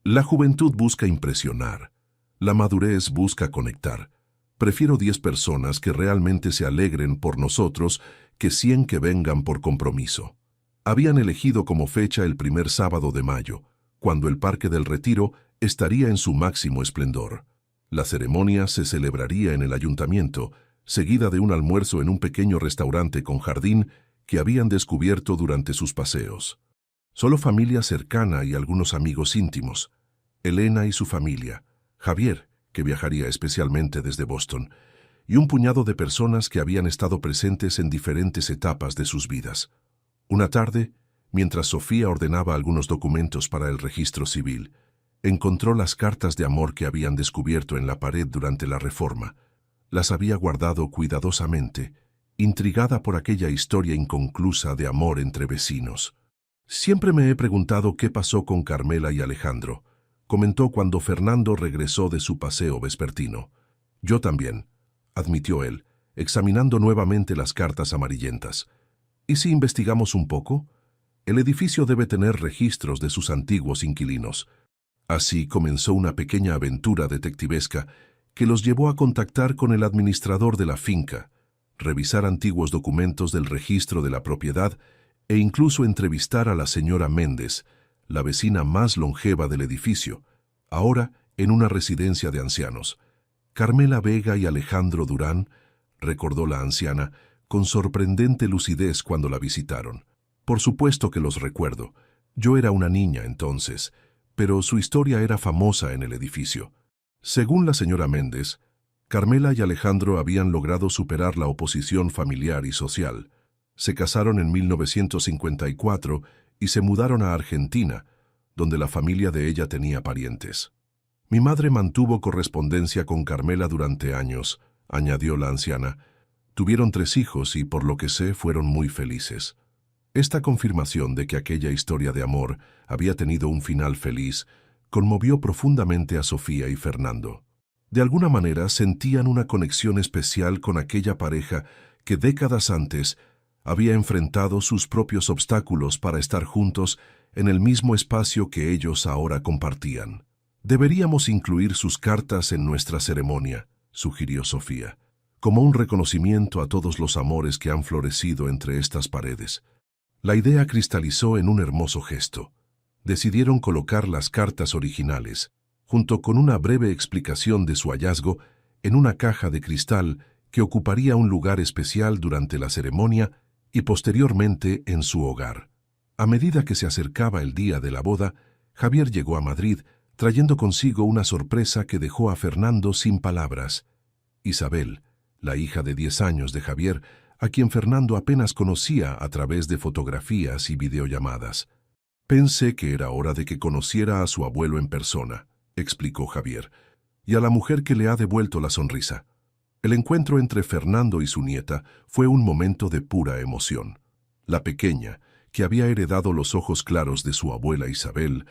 «La juventud busca impresionar. La madurez busca conectar. Prefiero 10 personas que realmente se alegren por nosotros que 100 que vengan por compromiso. Habían elegido como fecha el primer sábado de mayo, cuando el Parque del Retiro estaría en su máximo esplendor. La ceremonia se celebraría en el ayuntamiento, seguida de un almuerzo en un pequeño restaurante con jardín que habían descubierto durante sus paseos. Solo familia cercana y algunos amigos íntimos. Elena y su familia, Javier, que viajaría especialmente desde Boston, y un puñado de personas que habían estado presentes en diferentes etapas de sus vidas. Una tarde, mientras Sofía ordenaba algunos documentos para el registro civil, encontró las cartas de amor que habían descubierto en la pared durante la reforma. Las había guardado cuidadosamente, intrigada por aquella historia inconclusa de amor entre vecinos. Siempre me he preguntado qué pasó con Carmela y Alejandro, comentó cuando Fernando regresó de su paseo vespertino. Yo también, admitió él, examinando nuevamente las cartas amarillentas. ¿Y si investigamos un poco? El edificio debe tener registros de sus antiguos inquilinos. Así comenzó una pequeña aventura detectivesca que los llevó a contactar con el administrador de la finca, revisar antiguos documentos del registro de la propiedad e incluso entrevistar a la señora Méndez, la vecina más longeva del edificio, ahora en una residencia de ancianos. Carmela Vega y Alejandro Durán, recordó la anciana, con sorprendente lucidez cuando la visitaron. Por supuesto que los recuerdo. Yo era una niña entonces, pero su historia era famosa en el edificio. Según la señora Méndez, Carmela y Alejandro habían logrado superar la oposición familiar y social. Se casaron en 1954 y se mudaron a Argentina, donde la familia de ella tenía parientes. Mi madre mantuvo correspondencia con Carmela durante años, añadió la anciana. Tuvieron 3 hijos y, por lo que sé, fueron muy felices. Esta confirmación de que aquella historia de amor había tenido un final feliz conmovió profundamente a Sofía y Fernando. De alguna manera sentían una conexión especial con aquella pareja que décadas antes había enfrentado sus propios obstáculos para estar juntos en el mismo espacio que ellos ahora compartían. Deberíamos incluir sus cartas en nuestra ceremonia, sugirió Sofía, como un reconocimiento a todos los amores que han florecido entre estas paredes. La idea cristalizó en un hermoso gesto. Decidieron colocar las cartas originales, junto con una breve explicación de su hallazgo, en una caja de cristal que ocuparía un lugar especial durante la ceremonia y posteriormente en su hogar. A medida que se acercaba el día de la boda, Javier llegó a Madrid trayendo consigo una sorpresa que dejó a Fernando sin palabras. Isabel, la hija de 10 años de Javier, a quien Fernando apenas conocía a través de fotografías y videollamadas. Pensé que era hora de que conociera a su abuelo en persona, explicó Javier, y a la mujer que le ha devuelto la sonrisa. El encuentro entre Fernando y su nieta fue un momento de pura emoción. La pequeña, que había heredado los ojos claros de su abuela Isabel,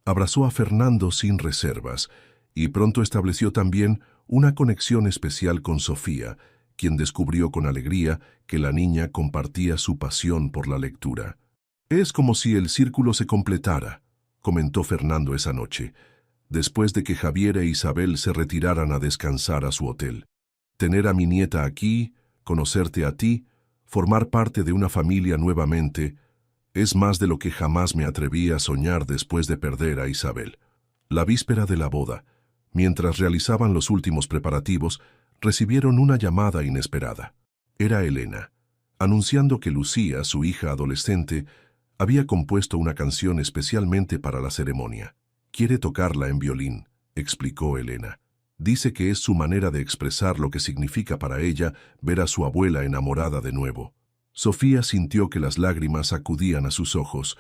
abrazó a Fernando sin reservas y pronto estableció también una conexión especial con Sofía, quien descubrió con alegría que la niña compartía su pasión por la lectura. «Es como si el círculo se completara», comentó Fernando esa noche, después de que Javier e Isabel se retiraran a descansar a su hotel. «Tener a mi nieta aquí, conocerte a ti, formar parte de una familia nuevamente, es más de lo que jamás me atreví a soñar después de perder a Isabel». La víspera de la boda, mientras realizaban los últimos preparativos, recibieron una llamada inesperada. Era Elena, anunciando que Lucía, su hija adolescente, había compuesto una canción especialmente para la ceremonia. «Quiere tocarla en violín», explicó Elena. «Dice que es su manera de expresar lo que significa para ella ver a su abuela enamorada de nuevo». Sofía sintió que las lágrimas acudían a sus ojos.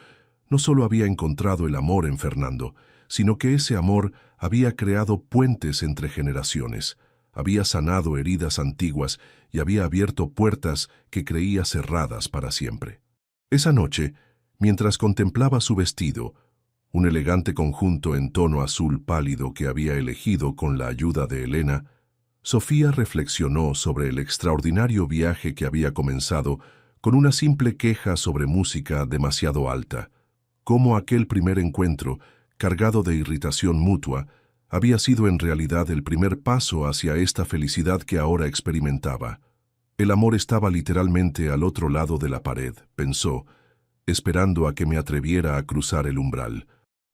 No solo había encontrado el amor en Fernando, sino que ese amor había creado puentes entre generaciones, había sanado heridas antiguas y había abierto puertas que creía cerradas para siempre. Esa noche, mientras contemplaba su vestido, un elegante conjunto en tono azul pálido que había elegido con la ayuda de Elena, Sofía reflexionó sobre el extraordinario viaje que había comenzado con una simple queja sobre música demasiado alta, cómo aquel primer encuentro, cargado de irritación mutua, había sido en realidad el primer paso hacia esta felicidad que ahora experimentaba. El amor estaba literalmente al otro lado de la pared, pensó, esperando a que me atreviera a cruzar el umbral.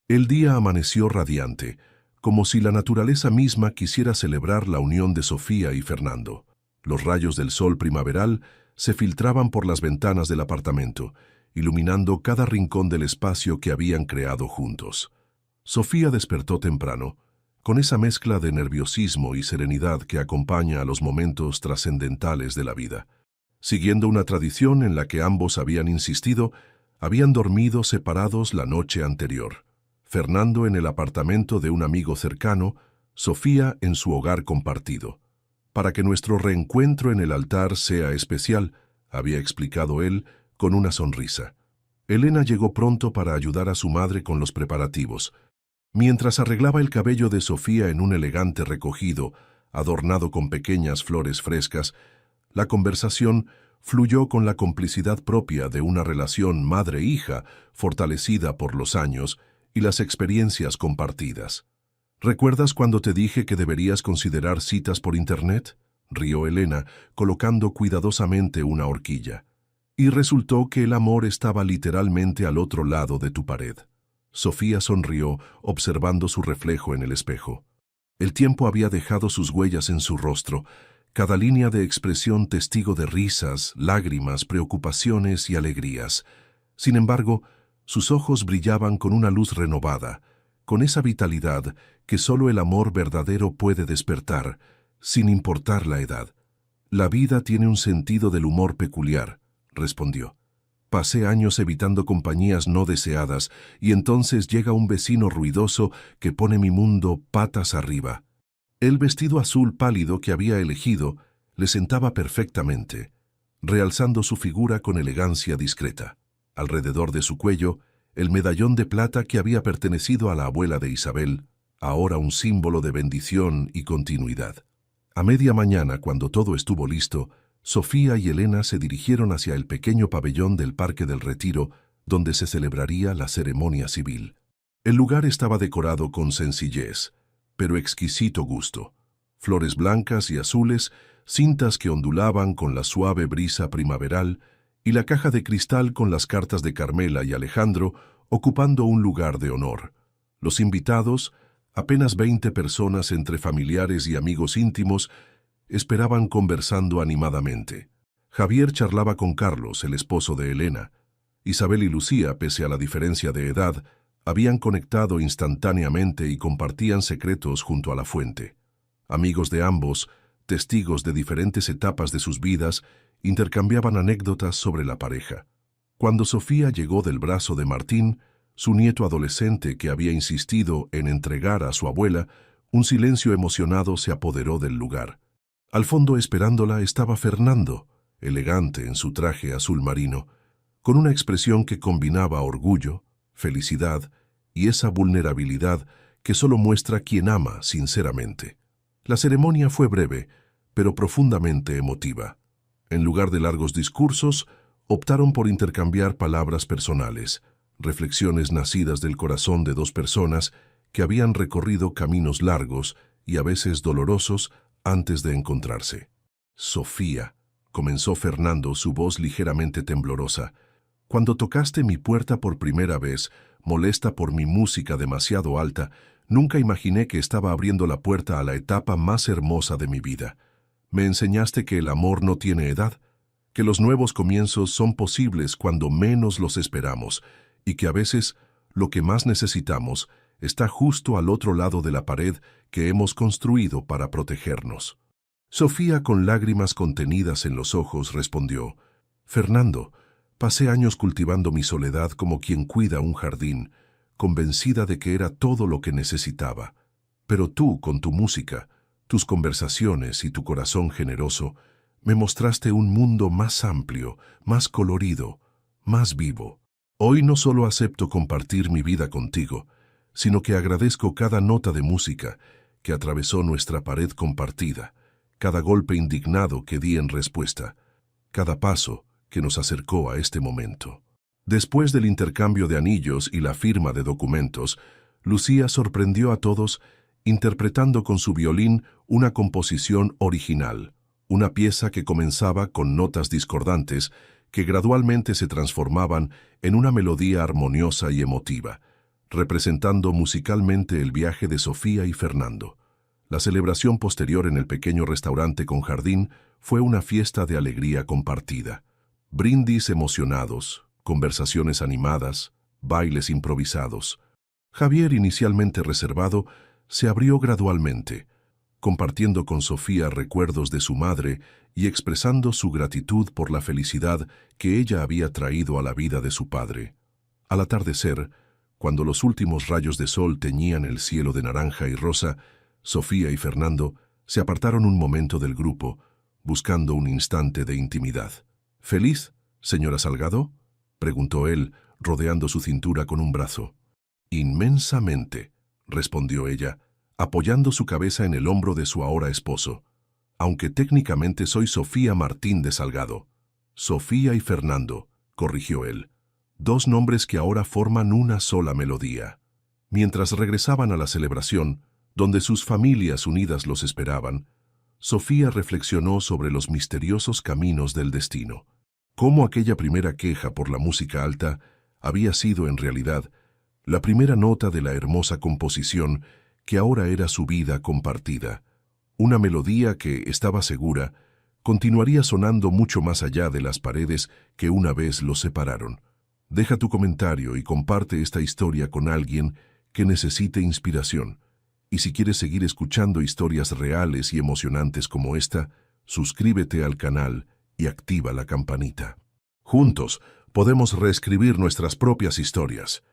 El día amaneció radiante, como si la naturaleza misma quisiera celebrar la unión de Sofía y Fernando. Los rayos del sol primaveral se filtraban por las ventanas del apartamento, iluminando cada rincón del espacio que habían creado juntos. Sofía despertó temprano, con esa mezcla de nerviosismo y serenidad que acompaña a los momentos trascendentales de la vida. Siguiendo una tradición en la que ambos habían insistido, habían dormido separados la noche anterior. Fernando en el apartamento de un amigo cercano, Sofía en su hogar compartido. Para que nuestro reencuentro en el altar sea especial, había explicado él con una sonrisa. Elena llegó pronto para ayudar a su madre con los preparativos. Mientras arreglaba el cabello de Sofía en un elegante recogido, adornado con pequeñas flores frescas, la conversación fluyó con la complicidad propia de una relación madre-hija fortalecida por los años y las experiencias compartidas. ¿Recuerdas cuando te dije que deberías considerar citas por internet?, rió Elena, colocando cuidadosamente una horquilla. Y resultó que el amor estaba literalmente al otro lado de tu pared. Sofía sonrió, observando su reflejo en el espejo. El tiempo había dejado sus huellas en su rostro, cada línea de expresión testigo de risas, lágrimas, preocupaciones y alegrías. Sin embargo, sus ojos brillaban con una luz renovada, con esa vitalidad que solo el amor verdadero puede despertar, sin importar la edad. La vida tiene un sentido del humor peculiar, respondió. Pasé años evitando compañías no deseadas y entonces llega un vecino ruidoso que pone mi mundo patas arriba. El vestido azul pálido que había elegido le sentaba perfectamente, realzando su figura con elegancia discreta. Alrededor de su cuello, el medallón de plata que había pertenecido a la abuela de Isabel, ahora un símbolo de bendición y continuidad. A media mañana, cuando todo estuvo listo, Sofía y Elena se dirigieron hacia el pequeño pabellón del Parque del Retiro, donde se celebraría la ceremonia civil. El lugar estaba decorado con sencillez, pero exquisito gusto. Flores blancas y azules, cintas que ondulaban con la suave brisa primaveral, y la caja de cristal con las cartas de Carmela y Alejandro ocupando un lugar de honor. Los invitados, apenas 20 personas entre familiares y amigos íntimos, esperaban conversando animadamente. Javier charlaba con Carlos, el esposo de Elena. Isabel y Lucía, pese a la diferencia de edad, habían conectado instantáneamente y compartían secretos junto a la fuente. Amigos de ambos, testigos de diferentes etapas de sus vidas, intercambiaban anécdotas sobre la pareja. Cuando Sofía llegó del brazo de Martín, su nieto adolescente que había insistido en entregar a su abuela, un silencio emocionado se apoderó del lugar. Al fondo esperándola estaba Fernando, elegante en su traje azul marino, con una expresión que combinaba orgullo, felicidad y esa vulnerabilidad que solo muestra quien ama sinceramente. La ceremonia fue breve, pero profundamente emotiva. En lugar de largos discursos, optaron por intercambiar palabras personales, reflexiones nacidas del corazón de dos personas que habían recorrido caminos largos y a veces dolorosos antes de encontrarse. Sofía, comenzó Fernando, su voz ligeramente temblorosa, cuando tocaste mi puerta por primera vez, molesta por mi música demasiado alta, nunca imaginé que estaba abriendo la puerta a la etapa más hermosa de mi vida. Me enseñaste que el amor no tiene edad, que los nuevos comienzos son posibles cuando menos los esperamos y que a veces lo que más necesitamos está justo al otro lado de la pared que hemos construido para protegernos. Sofía, con lágrimas contenidas en los ojos, respondió: Fernando, pasé años cultivando mi soledad como quien cuida un jardín, convencida de que era todo lo que necesitaba. Pero tú, con tu música, tus conversaciones y tu corazón generoso, me mostraste un mundo más amplio, más colorido, más vivo. Hoy no solo acepto compartir mi vida contigo, sino que agradezco cada nota de música que atravesó nuestra pared compartida, cada golpe indignado que di en respuesta, cada paso que nos acercó a este momento. Después del intercambio de anillos y la firma de documentos, Lucía sorprendió a todos interpretando con su violín una composición original, una pieza que comenzaba con notas discordantes que gradualmente se transformaban en una melodía armoniosa y emotiva, representando musicalmente el viaje de Sofía y Fernando. La celebración posterior en el pequeño restaurante con jardín fue una fiesta de alegría compartida. Brindis emocionados, conversaciones animadas, bailes improvisados. Javier, inicialmente reservado, se abrió gradualmente, compartiendo con Sofía recuerdos de su madre y expresando su gratitud por la felicidad que ella había traído a la vida de su padre. Al atardecer, cuando los últimos rayos de sol teñían el cielo de naranja y rosa, Sofía y Fernando se apartaron un momento del grupo, buscando un instante de intimidad. «¿Feliz, señora Salgado?», preguntó él, rodeando su cintura con un brazo. «Inmensamente», respondió ella, apoyando su cabeza en el hombro de su ahora esposo. «Aunque técnicamente soy Sofía Martín de Salgado». «Sofía y Fernando», corrigió él. «Dos nombres que ahora forman una sola melodía». Mientras regresaban a la celebración, donde sus familias unidas los esperaban, Sofía reflexionó sobre los misteriosos caminos del destino. Cómo aquella primera queja por la música alta había sido en realidad la primera nota de la hermosa composición que ahora era su vida compartida. Una melodía que, estaba segura, continuaría sonando mucho más allá de las paredes que una vez los separaron. Deja tu comentario y comparte esta historia con alguien que necesite inspiración. Y si quieres seguir escuchando historias reales y emocionantes como esta, suscríbete al canal y activa la campanita. Juntos podemos reescribir nuestras propias historias.